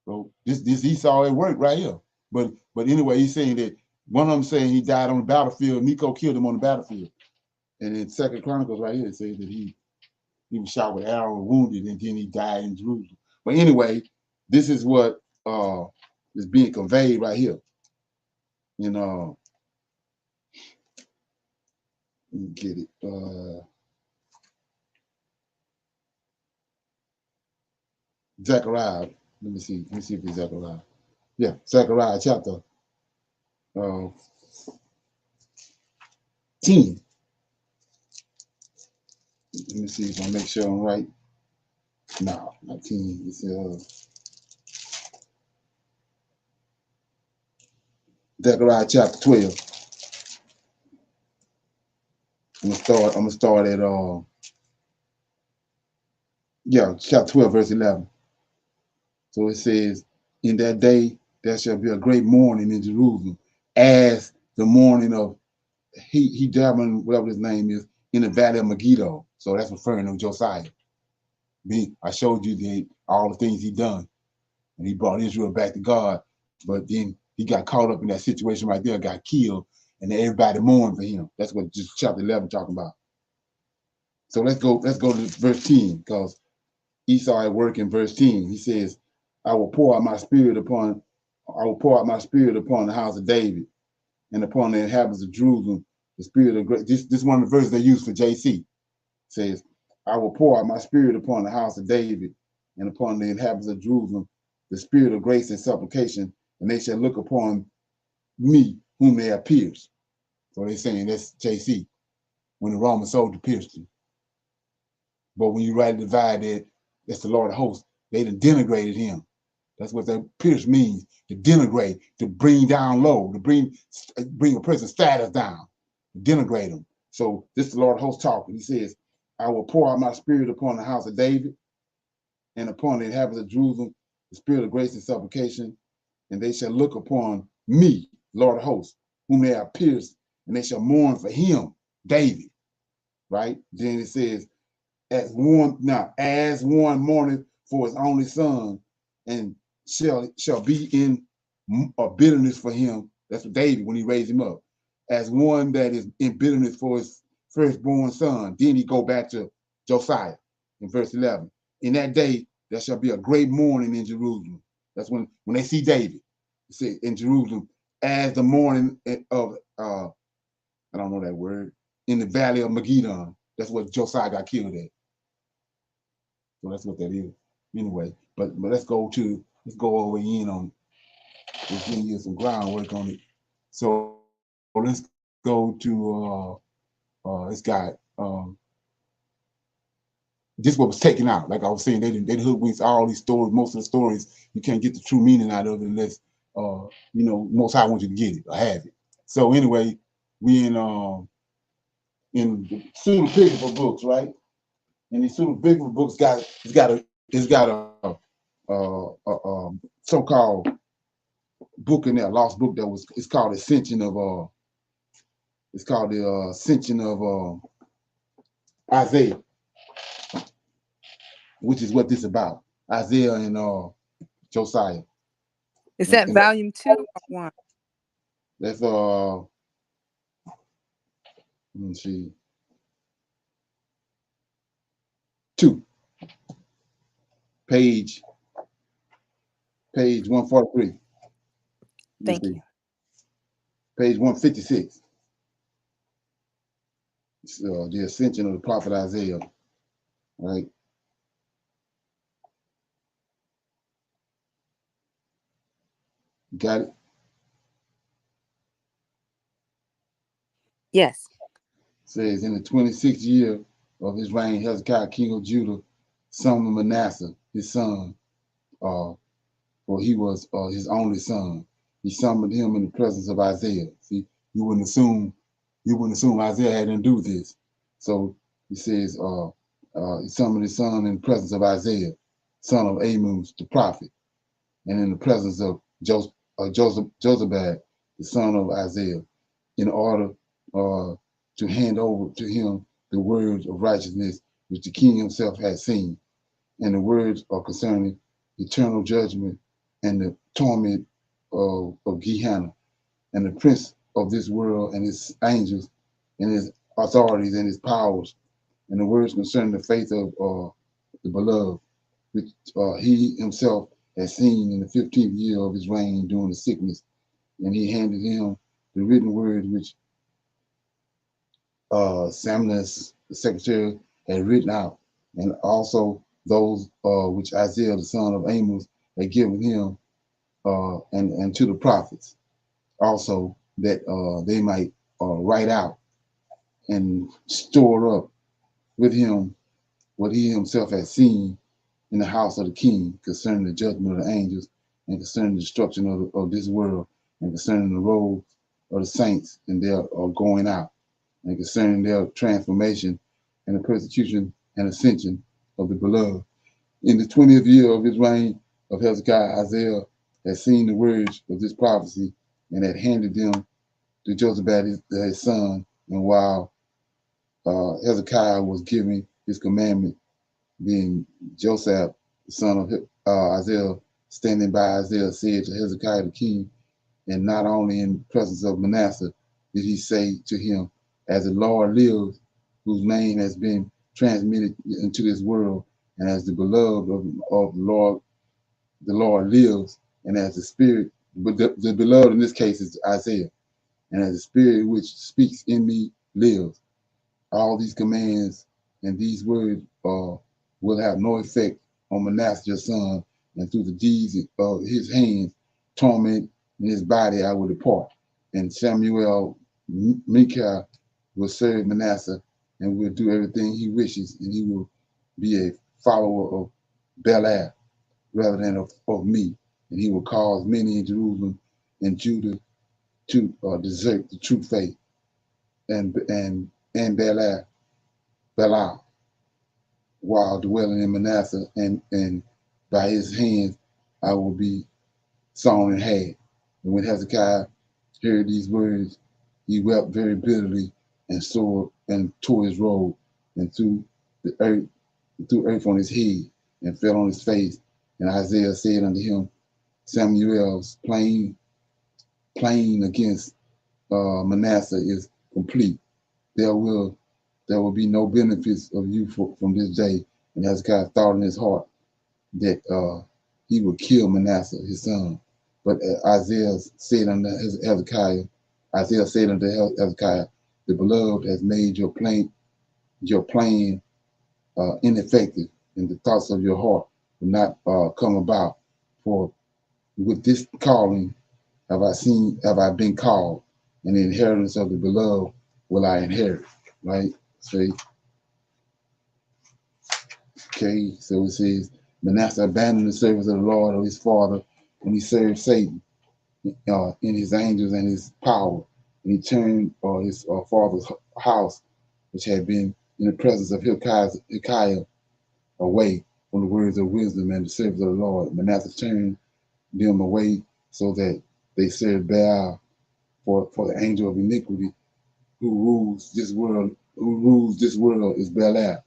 So this Esau at work right here. But anyway, he's saying that one of them saying he died on the battlefield. Necho killed him on the battlefield. And in Second Chronicles right here, it says that he was shot with arrow and wounded, and then he died in Jerusalem. But anyway, this is what is being conveyed right here. You know, let me get it. Zechariah. Let me see if it's Zechariah. Yeah, Zechariah chapter 10. Let me see if I make sure I'm right. No, not 10. It's Zechariah chapter 12. I'm gonna start at chapter 12, verse 11. So it says, in that day there shall be a great mourning in Jerusalem, as the mourning of Hedaman, whatever his name is, in the valley of Megiddo. So that's referring to Josiah. I showed you all the things he done, and he brought Israel back to God. But then he got caught up in that situation right there, got killed, and then everybody mourned for him. That's what just chapter 11 talking about. So let's go to verse 10, because Esau at work in verse 10. He says, I will pour out my spirit upon the house of David and upon the inhabitants of Jerusalem, the spirit of grace. This is one of the verses they use for JC. It says, I will pour out my spirit upon the house of David and upon the inhabitants of Jerusalem, the spirit of grace and supplication, and they shall look upon me whom they have pierced. So they're saying that's JC, when the Roman soldier pierced him. But when you rightly divide that, that's the Lord of hosts. They done denigrated him. That's what that pierce means, to denigrate, to bring down low, to bring a person's status down, to denigrate him. So this is the Lord of hosts talking. He says, I will pour out my spirit upon the house of David and upon the inhabitants of Jerusalem, the spirit of grace and supplication, and they shall look upon me, Lord of hosts, whom they have pierced, and they shall mourn for him, David. Right? Then it says, as one mourneth for his only son, and shall be in a bitterness for him. That's what David, when he raised him up, as one that is in bitterness for his firstborn son. Then he go back to Josiah in verse 11. In that day there shall be a great mourning in Jerusalem. That's when they see David. It says in Jerusalem, as the mourning of I don't know that word, in the valley of Megiddo. That's what Josiah got killed at. So that's what that is. Anyway, but let's go over in on it. Let's give you some groundwork on it. So let's go to it's got this what was taken out. Like I was saying, they hoodwinked all these stories. Most of the stories you can't get the true meaning out of it unless Most High wants you to get it or have it. So anyway, we in the pseudepigrapha books, right? And these pseudepigrapha books got a so-called book in there, lost book it's called Ascension of Ascension of Isaiah, which is what this is about. Isaiah and Josiah. Is that volume 2 or 1? That's let me see. 2. Page 143. Thank you. Page 156. It's, the ascension of the prophet Isaiah. Right. Got it? Yes. Says, in the 26th year of his reign, Hezekiah, king of Judah, summoned Manasseh, his son, for he was his only son. He summoned him in the presence of Isaiah. See, you wouldn't assume Isaiah had to do this. So he says, he summoned his son in the presence of Isaiah, son of Amos, the prophet, and in the presence of Josabad, the son of Isaiah, in order to hand over to him the words of righteousness which the king himself had seen. And the words are concerning eternal judgment and the torment of Gehenna, and the prince of this world and his angels and his authorities and his powers, and the words concerning the faith of the beloved, which he himself had seen in the 15th year of his reign during the sickness. And he handed him the written words which Samnus, the secretary, had written out, and also those which Isaiah, the son of Amos, had given him, and to the prophets, also that they might write out and store up with him what he himself had seen in the house of the king concerning the judgment of the angels, and concerning the destruction of this world, and concerning the road of the saints and their going out, and concerning their transformation and the persecution and ascension of the beloved. In the 20th year of his reign of Hezekiah, Isaiah had seen the words of this prophecy and had handed them to Josabad, his son. And while Hezekiah was giving his commandment, being Joseph, the son of Isaiah, standing by Isaiah, said to Hezekiah the king, and not only in the presence of Manasseh, did he say to him, as the Lord lives, whose name has been transmitted into this world, and as the beloved of the Lord lives, and as the spirit, but the beloved in this case is Isaiah, and as the spirit which speaks in me lives, all these commands and these words will have no effect on Manasseh your son, and through the deeds of his hands, torment in his body I will depart. And Samuel, Micah will serve Manasseh and will do everything he wishes, and he will be a follower of Belial rather than of me. And he will cause many in Jerusalem and Judah to desert the true faith and Belial, while dwelling in Manasseh, and by his hands I will be sawn in half. And when Hezekiah heard these words, he wept very bitterly and sore and tore his robe and threw earth on his head and fell on his face. And Isaiah said unto him, Samuel's plain against Manasseh is complete. There will be no benefits of you from this day. And Hezekiah thought in his heart that he would kill Manasseh, his son. But Isaiah said unto Hezekiah, the beloved has made your plan ineffective, and the thoughts of your heart will not come about. For with this calling have I been called, and the inheritance of the beloved will I inherit. Right? See? Okay, so it says, Manasseh abandoned the service of the Lord of his father, and he served Satan in his angels and his power. And he turned his father's house, which had been in the presence of Hilkiah, away from the words of wisdom and the service of the Lord. Manasseh turned them away so that they served Baal for the angel of iniquity who rules this world is Belial,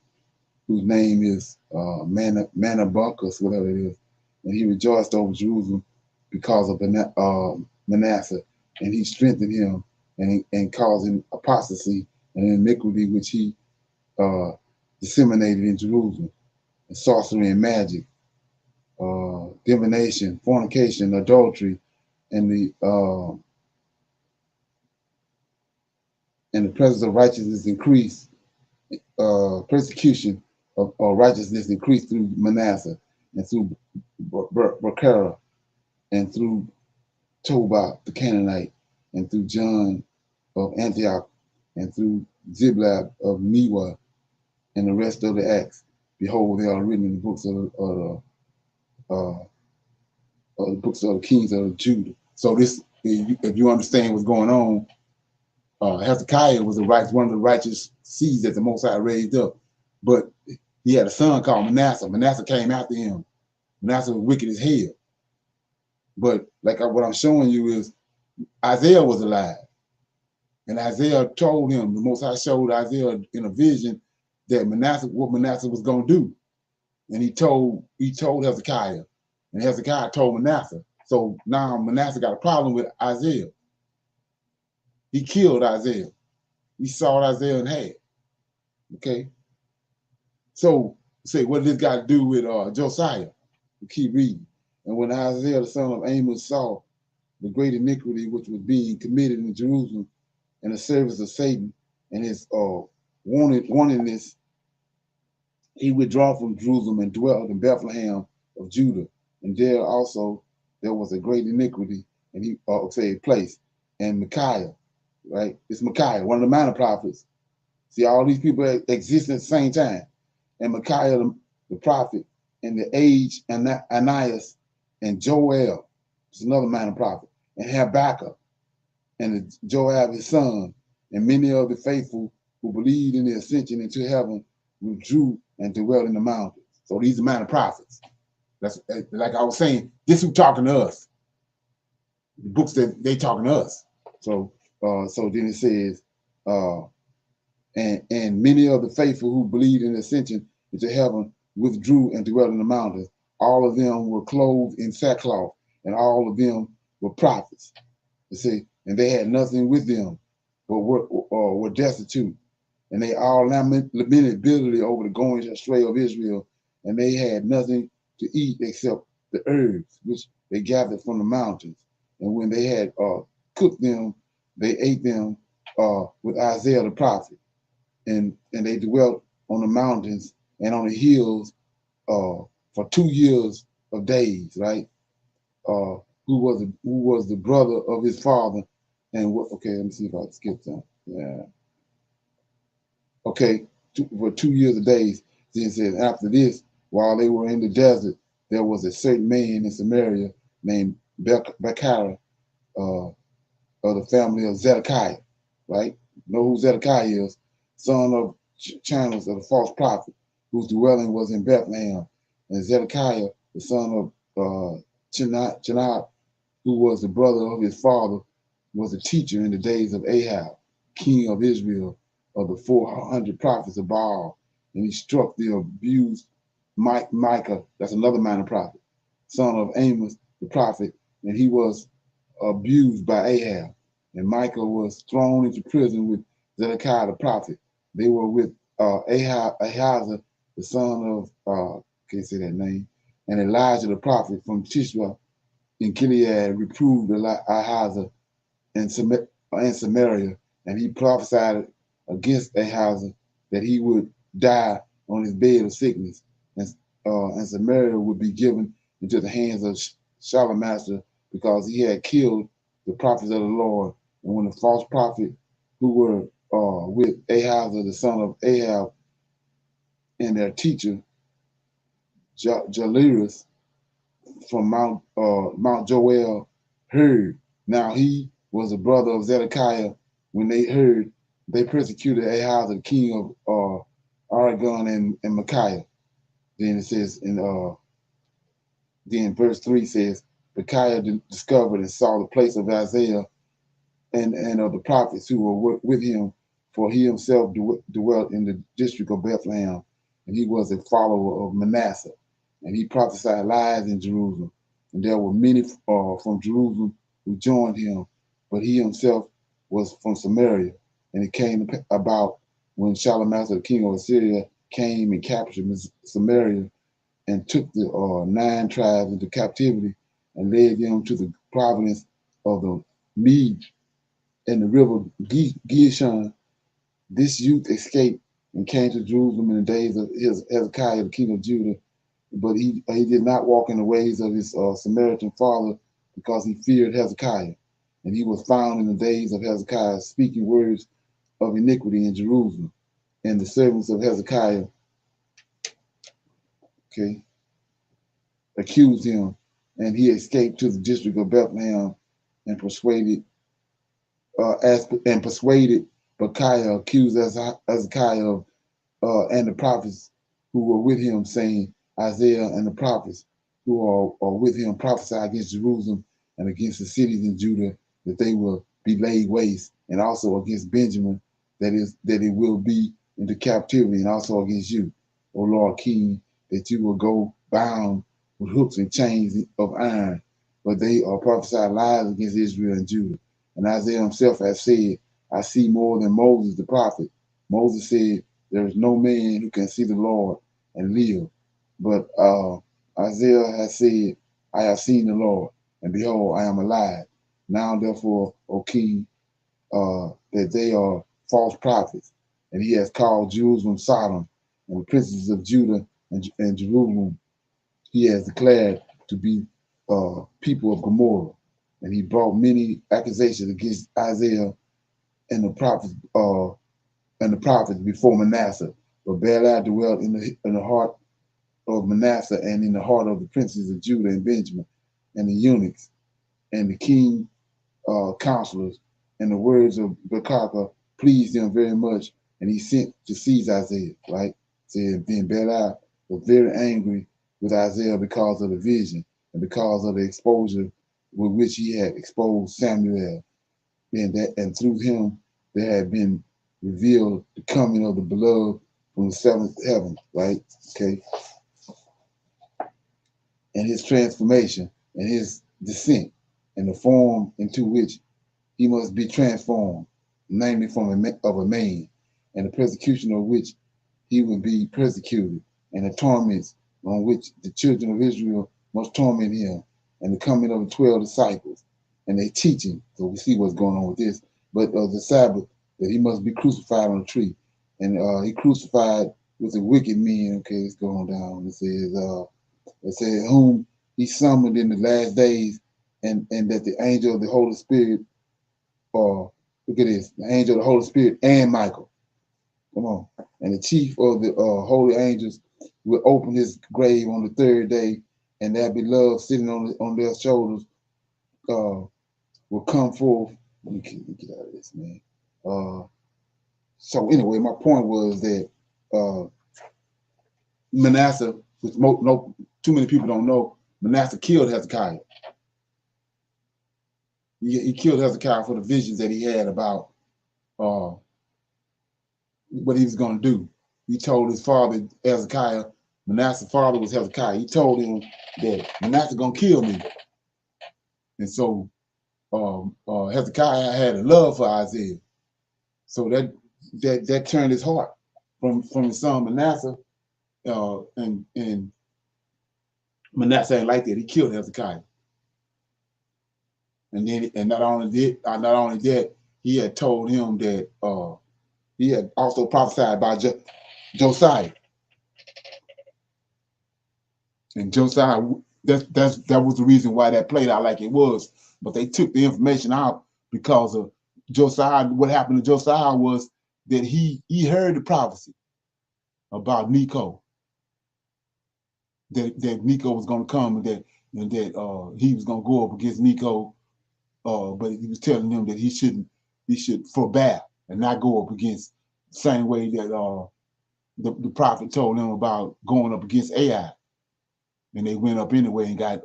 whose name is Manabucus, whatever it is. And he rejoiced over Jerusalem because of Manasseh, and he strengthened him and caused him apostasy and iniquity which he disseminated in Jerusalem, and sorcery and magic, divination, fornication, adultery, and the presence of righteousness increased. Persecution of righteousness increased through Manasseh and through Becherah and through Tobah the Canaanite and through John of Antioch and through Ziblab of Newa and the rest of the Acts. Behold, they are written in the books of the kings of Judah. So this, if you understand what's going on, Hezekiah was one of the righteous seeds that the Most High raised up, but he had a son called Manasseh. Manasseh came after him. Manasseh was wicked as hell. But what I'm showing you is Isaiah was alive, and Isaiah told him, the Most High showed Isaiah in a vision that what Manasseh was going to do, and he told Hezekiah, and Hezekiah told Manasseh. So now Manasseh got a problem with Isaiah. He killed Isaiah. He sawed Isaiah in half. Okay. So say, what did this got to do with Josiah? We keep reading. And when Isaiah the son of Amos saw the great iniquity which was being committed in Jerusalem and the service of Satan and his wantonness, he withdrew from Jerusalem and dwelt in Bethlehem of Judah. And there also there was a great iniquity, and he place. And Micaiah, right? It's Micaiah, one of the minor prophets. See, all these people exist at the same time. And Micaiah the prophet, and the age Ananias and Joel, it's another minor prophet, and Habakkuk, and Joab his son, and many of the faithful who believed in the ascension into heaven withdrew and dwelt in the mountains. So these are minor prophets. That's like I was saying, this who talking to us. The books that they talking to us. So then it says, and many of the faithful who believed in the ascension into heaven withdrew and dwelt in the mountains. All of them were clothed in sackcloth, and all of them were prophets. You see, and they had nothing with them, but were destitute. And they all lamented bitterly over the going astray of Israel, and they had nothing to eat except the herbs which they gathered from the mountains. And when they had cooked them, they ate them with Isaiah the prophet. And they dwelt on the mountains and on the hills for 2 years of days, right? Who was the brother of his father, and what? Okay, let me see if I can skip that. Yeah. Okay, for 2 years of days. Then it says, after this, while they were in the desert, there was a certain man in Samaria named Becherah of the family of Zedekiah, right? You know who Zedekiah is? Son of Chanus of the false prophet, whose dwelling was in Bethlehem. And Zedekiah, the son of Chenab, who was the brother of his father, was a teacher in the days of Ahab, king of Israel, of the 400 prophets of Baal. And he struck the abused Micah, that's another minor prophet, son of Amos the prophet, and he was abused by Ahab. And Micah was thrown into prison with Zedekiah the prophet. They were with Ahazah, the son of, can't say that name, and Elijah the prophet from Tishba in Gilead reproved Ahazah in Samaria, and he prophesied against Ahazah that he would die on his bed of sickness, and Samaria would be given into the hands of Shalmaneser because he had killed the prophets of the Lord. And when the false prophet who were with Ahazah, the son of Ahab, and their teacher, Jalirus from Mount Joel, heard. Now he was a brother of Zedekiah. When they heard, they persecuted Ahazah, the king of Oregon and Micaiah. Then it says then verse 3 says, Micaiah discovered and saw the place of Isaiah and of the prophets who were with him, for he himself dwelt in the district of Bethlehem, and he was a follower of Manasseh, and he prophesied lies in Jerusalem. And there were many from Jerusalem who joined him, but he himself was from Samaria. And it came about when Shalmaneser, the king of Assyria, came and captured Samaria and took the 9 tribes into captivity and led them to the province of the Mede and the river Gishon, this youth escaped and came to Jerusalem in the days of Hezekiah, the king of Judah. But he did not walk in the ways of his Samaritan father, because he feared Hezekiah. And he was found in the days of Hezekiah speaking words of iniquity in Jerusalem. And the servants of Hezekiah, okay, accused him, and he escaped to the district of Bethlehem and persuaded Bechiah, accused Hezekiah of and the prophets who were with him, saying, Isaiah and the prophets who are with him prophesy against Jerusalem and against the cities in Judah, that they will be laid waste, and also against Benjamin, that it will be into captivity, and also against you, O Lord King, that you will go bound with hooks and chains of iron. But they are prophesied lies against Israel and Judah. And Isaiah himself has said, I see more than Moses the prophet. Moses said, there is no man who can see the Lord and live. But Isaiah has said, I have seen the Lord, and behold, I am alive. Now therefore, O King, that they are false prophets, and he has called Jerusalem Sodom, and the princes of Judah and Jerusalem he has declared to be people of Gomorrah. And he brought many accusations against Isaiah and the prophets before Manasseh. But Baalah dwelt in the heart of Manasseh and in the heart of the princes of Judah and Benjamin and the eunuchs and the king counselors. And the words of Bechiah pleased him very much, and he sent to seize Isaiah. Right? Said then Baalah was very angry with Isaiah because of the vision and because of the exposure with which he had exposed Samuel, and through him there had been revealed the coming of the beloved from the seventh heaven, right? Okay. And his transformation and his descent and the form into which he must be transformed, namely of a man, and the persecution of which he would be persecuted, and the torments on which the children of Israel must torment him, and the coming of the 12 disciples, and their teaching. So we see what's going on with this. But the Sabbath, that he must be crucified on a tree. And he crucified with the wicked men. Okay, it's going down. It says, whom he summoned in the last days, and that the angel of the Holy Spirit, look at this, the angel of the Holy Spirit and Michael. Come on. And the chief of the holy angels will open his grave on the third day, and that beloved sitting on their shoulders will come forth. Let me get out of this, man. So anyway, my point was that Manasseh, which too many people don't know, Manasseh killed Hezekiah. He killed Hezekiah for the visions that he had about what he was going to do. He told his father, Hezekiah, Manasseh's father was Hezekiah. He told him that Manasseh going to kill me. And so Hezekiah had a love for Isaiah. So that turned his heart from his son Manasseh, and Manasseh ain't like that. He killed Hezekiah. And not only that, he had told him that he had also prophesied about Josiah. And Josiah, that was the reason why that played out like it was. But they took the information out because of Josiah. What happened to Josiah was that he heard the prophecy about Nico, that Nico was going to come, and that he was going to go up against Nico, but he was telling him that he should forbear and not go up against the same way that the prophet told him about going up against Ai. And they went up anyway and got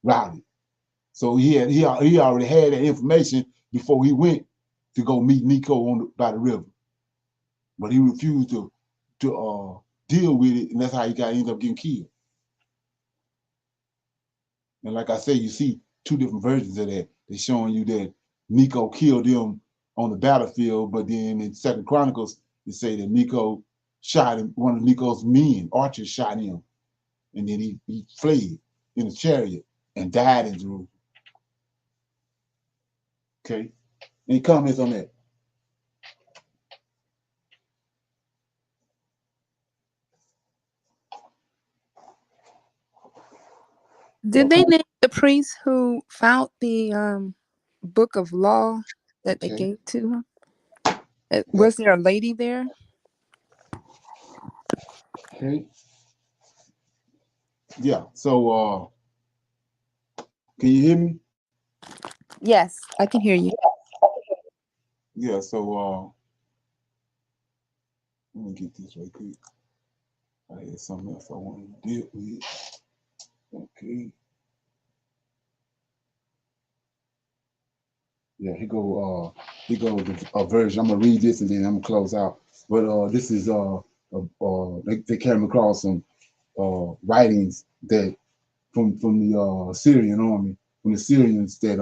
routed. So he already had that information before he went to go meet Nico by the river. But he refused to deal with it, and that's how he ended up getting killed. And like I say, you see two different versions of that. They're showing you that Nico killed him on the battlefield, but then in 2 Chronicles, they say that Nico shot him, one of Nico's men, archers shot him, and then he fled in a chariot and died in Jerusalem. Okay. Any comments on that? Did they name the priest who found the book of law that they Okay. gave to him? Was there a lady there? Okay. Yeah. So can you hear me? Yes, I can hear you. Yeah, so let me get this right quick. I had something else I wanted to deal with. Okay. Yeah, he goes a version. I'm gonna read this and then I'm gonna close out. But this is they came across some writings that from the Syrian army, from the Syrians that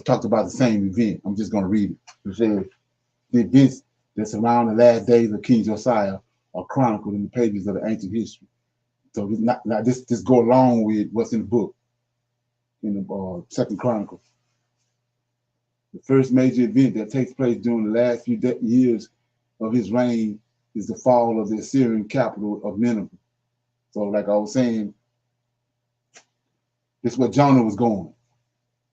talked about the same event. I'm just gonna read it. It says the events that surround the last days of King Josiah are chronicled in the pages of the ancient history. So this go along with what's in the book in the Second Chronicles. The first major event that takes place during the last few years of his reign is the fall of the Assyrian capital of Nineveh. So, like I was saying, this is where Jonah was going.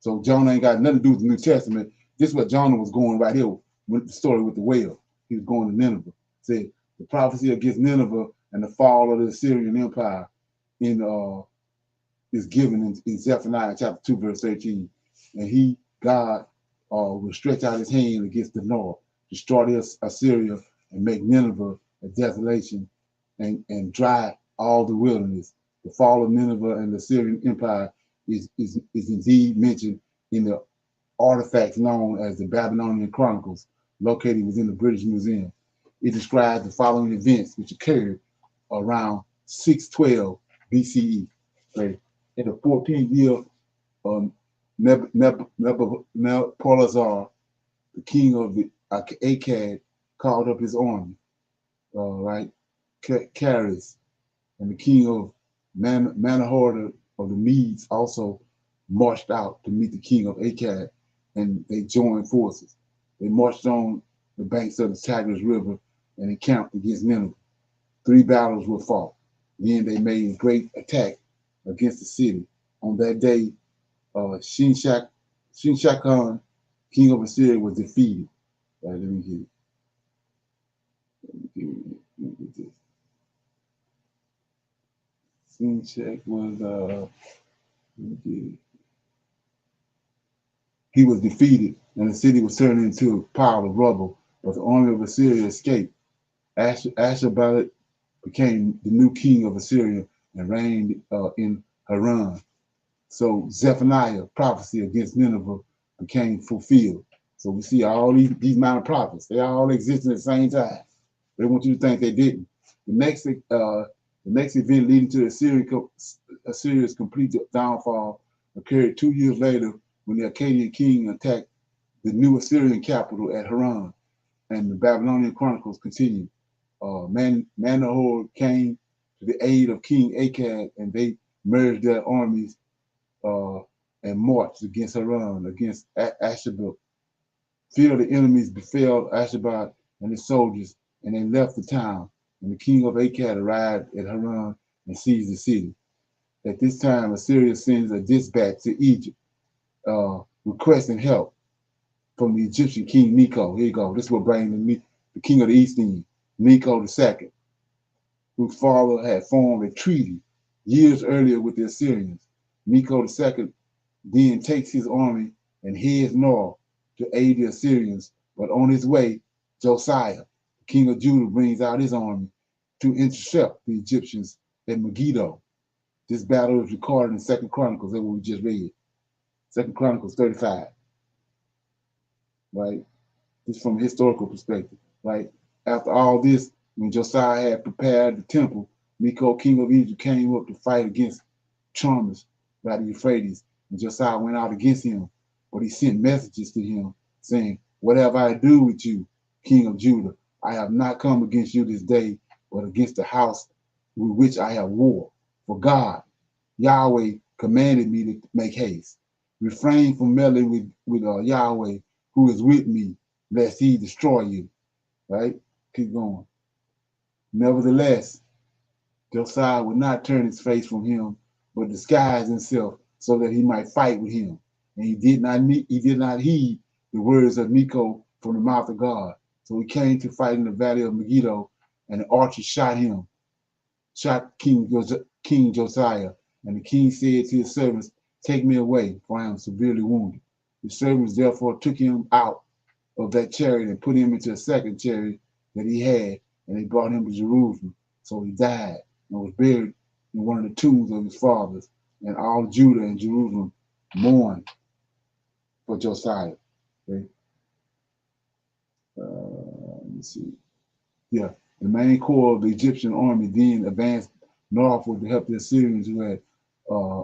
So Jonah ain't got nothing to do with the New Testament. This is where Jonah was going right here with the story with the whale. He was going to Nineveh. Say the prophecy against Nineveh and the fall of the Assyrian Empire is given in Zephaniah chapter 2, verse 13. And God, will stretch out his hand against the north, destroy Assyria, and make Nineveh a desolation and dry all the wilderness. The fall of Nineveh and the Assyrian Empire is indeed mentioned in the artifacts known as the Babylonian Chronicles, located within the British Museum. It describes the following events which occurred around 612 BCE. Okay. In the 14th year of Nebuchadnezzar, the king of the Akkad, called up his army, right? Charis, and the king of Manasseh of the Medes also marched out to meet the king of Akkad, and they joined forces. They marched on the banks of the Tigris River and encamped against Nineveh. 3 battles were fought. Then they made a great attack against the city. On that day, Shinshakan, king of Assyria, was defeated. Right, let me get it. Let me get this. Shinshak was he was defeated, and the city was turned into a pile of rubble. But the army of Assyria escaped. Ashurbanipal became the new king of Assyria and reigned in Haran. So Zephaniah prophecy against Nineveh became fulfilled. So we see all these minor prophets, they all existed at the same time. They want you to think they didn't. The next event leading to Assyria's complete downfall occurred 2 years later when the Akkadian king attacked the new Assyrian capital at Haran, and the Babylonian Chronicles continue. Manasseh came to the aid of King Akkad, and they merged their armies and marched against Haran, against Ashurbanipal. Fear of the enemies befell Ashurbanipal and his soldiers, and they left the town. And the king of Akkad arrived at Haran and seized the city. At this time, Assyria sends a dispatch to Egypt, requesting help from the Egyptian king Necho. Here you go. This will bring the king of the East in, Necho II, whose father had formed a treaty years earlier with the Assyrians. Necho II then takes his army and heads north to aid the Assyrians. But on his way, Josiah, the king of Judah, brings out his army to intercept the Egyptians at Megiddo. This battle is recorded in 2 Chronicles that we just read. 2 Chronicles 35. Right? This from a historical perspective. Right? After all this, when Josiah had prepared the temple, Necho, king of Egypt, came up to fight against Charmers by the Euphrates. And Josiah went out against him, but he sent messages to him saying, "What have I to do with you, king of Judah? I have not come against you this day, but against the house with which I have war. For God, Yahweh, commanded me to make haste. refrain from meddling with Yahweh, who is with me, lest he destroy you. Right? Keep going. Nevertheless, Josiah would not turn his face from him, but disguise himself so that he might fight with him. And he did not heed the words of Necho from the mouth of God. So he came to fight in the valley of Megiddo, and the archer shot King Josiah. And the king said to his servants, "Take me away, for I am severely wounded." The servants therefore took him out of that chariot and put him into a second chariot that he had, and they brought him to Jerusalem. So he died and was buried in one of the tombs of his fathers. And all Judah and Jerusalem mourned for Josiah. Okay? Let me see. Yeah, the main core of the Egyptian army then advanced northward to help the Assyrians who had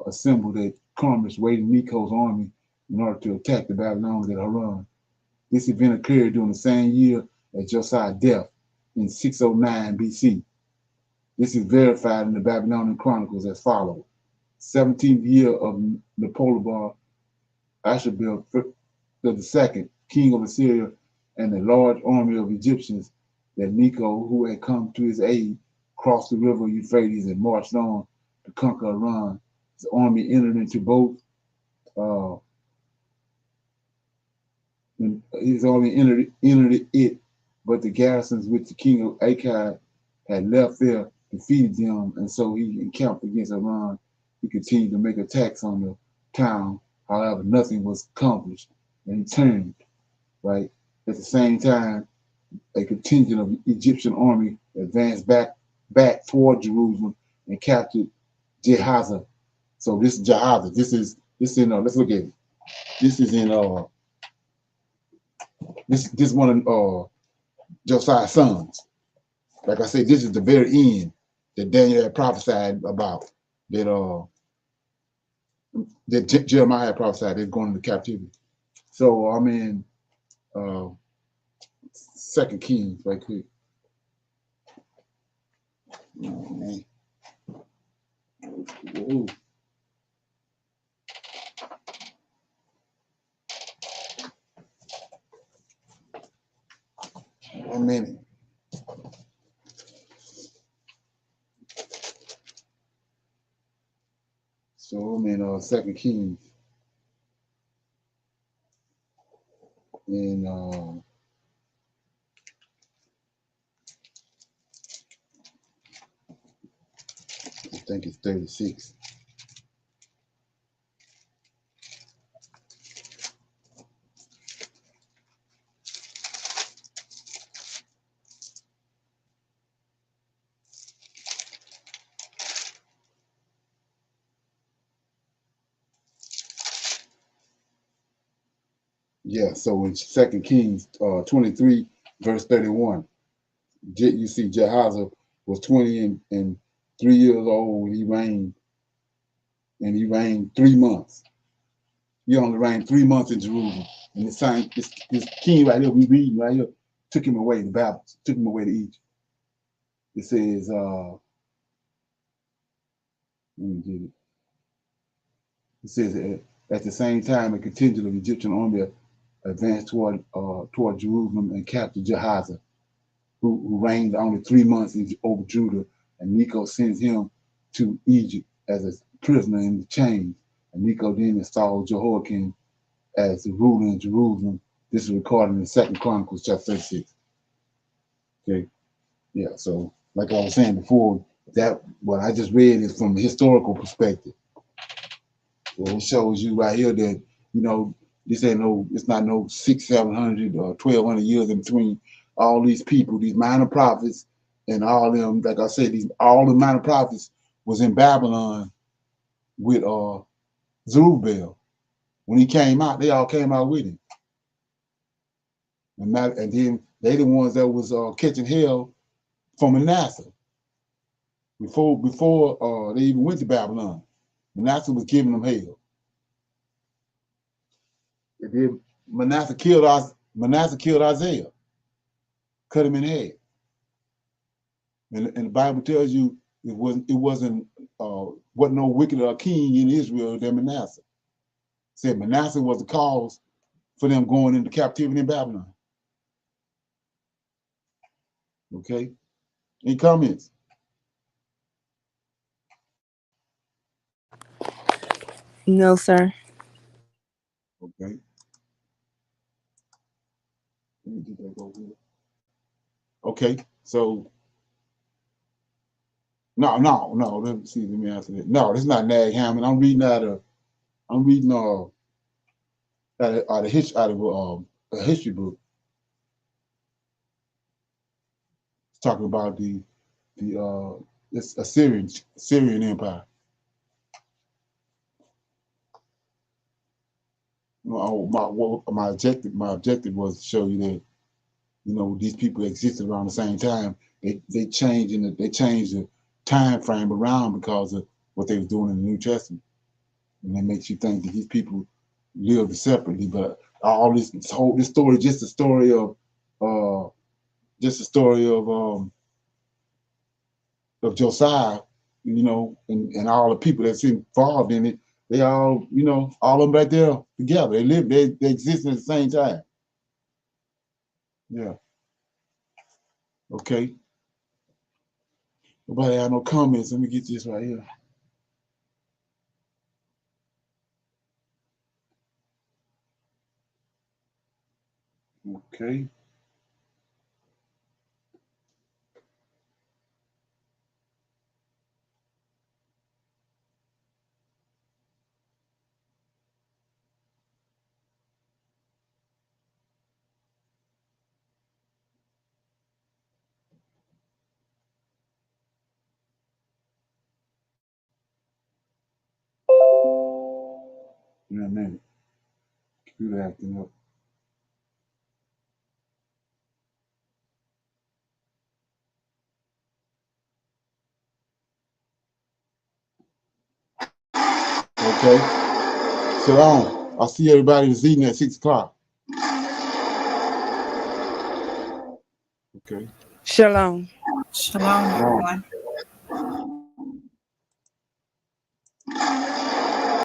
assembled at Carmel, waiting Necho's army in order to attack the Babylonians at Haran. This event occurred during the same year as Josiah's death in 609 BC. This is verified in the Babylonian Chronicles as follows. 17th year of Nepolebar, Ashurbanipal II, king of Assyria, and a large army of Egyptians that Necho, who had come to his aid, crossed the river Euphrates and marched on to conquer Haran. His army entered into both his army entered it, but the garrisons which the king of Akkad had left there defeated them, and so he encamped against Haran. He continued to make attacks on the town. However, nothing was accomplished, and he turned. Right at the same time, a contingent of the Egyptian army advanced back toward Jerusalem and captured Jehaza. So this is Jehaza. This is in let's look at it. This is in this one of Josiah's sons. Like I said, this is the very end that Daniel had prophesied about, that Jeremiah had prophesied they're going into captivity. So I'm in 2 Kings right quick. Oh, man. Ooh. 1 minute. So I'm in 2 Kings. And I think it's 36. Yeah, so in 2 Kings 23, verse 31, you see Jehaza was 20 and 3 years old when he reigned, and he reigned 3 months. He only reigned 3 months in Jerusalem. And this king right here, we reading right here, took him away to Babylon, took him away to Egypt. It says, let me get it. It says, at the same time, a contingent of Egyptian army advanced toward Jerusalem and captured Jehaza, who reigned only 3 months over Judah, and Necho sends him to Egypt as a prisoner in chains. And Necho then installed Jehoiakim as the ruler in Jerusalem. This is recorded in 2 Chronicles chapter 36. Okay, yeah. So, like I was saying before, that what I just read is from a historical perspective. So it shows you right here that this ain't it's not no 600, 700 or 1200 years in between all these people, these minor prophets, and all them. Like I said, all the minor prophets was in Babylon with Zerubbabel. When he came out, they all came out with him, and then they the ones that was catching hell from Manasseh before they even went to Babylon. Manasseh was giving them hell. And then Manasseh killed Isaiah, cut him in half. And the Bible tells you wasn't no wickeder king in Israel than Manasseh. said Manasseh was the cause for them going into captivity in Babylon. Okay? Any comments? No, sir. Okay. Let me get that over here. Okay, so no. Let me see. Let me answer that. No, it's not Nag Hammond. I'm reading out of a history book. It's talking about the Assyrian Empire. My objective was to show you that, you know, these people existed around the same time. They changed the time frame around because of what they were doing in the New Testament, and that makes you think that these people lived separately. But all this story, just a story of Josiah, you know, and all the people that's involved in it. They all, you know, all of them back there together. They exist at the same time. Yeah. Okay. Nobody have no comments. Let me get this right here. Okay. In a minute. Computer acting up. Okay. So I'll see everybody this evening at 6 o'clock. Okay. Shalom. Shalom, everyone.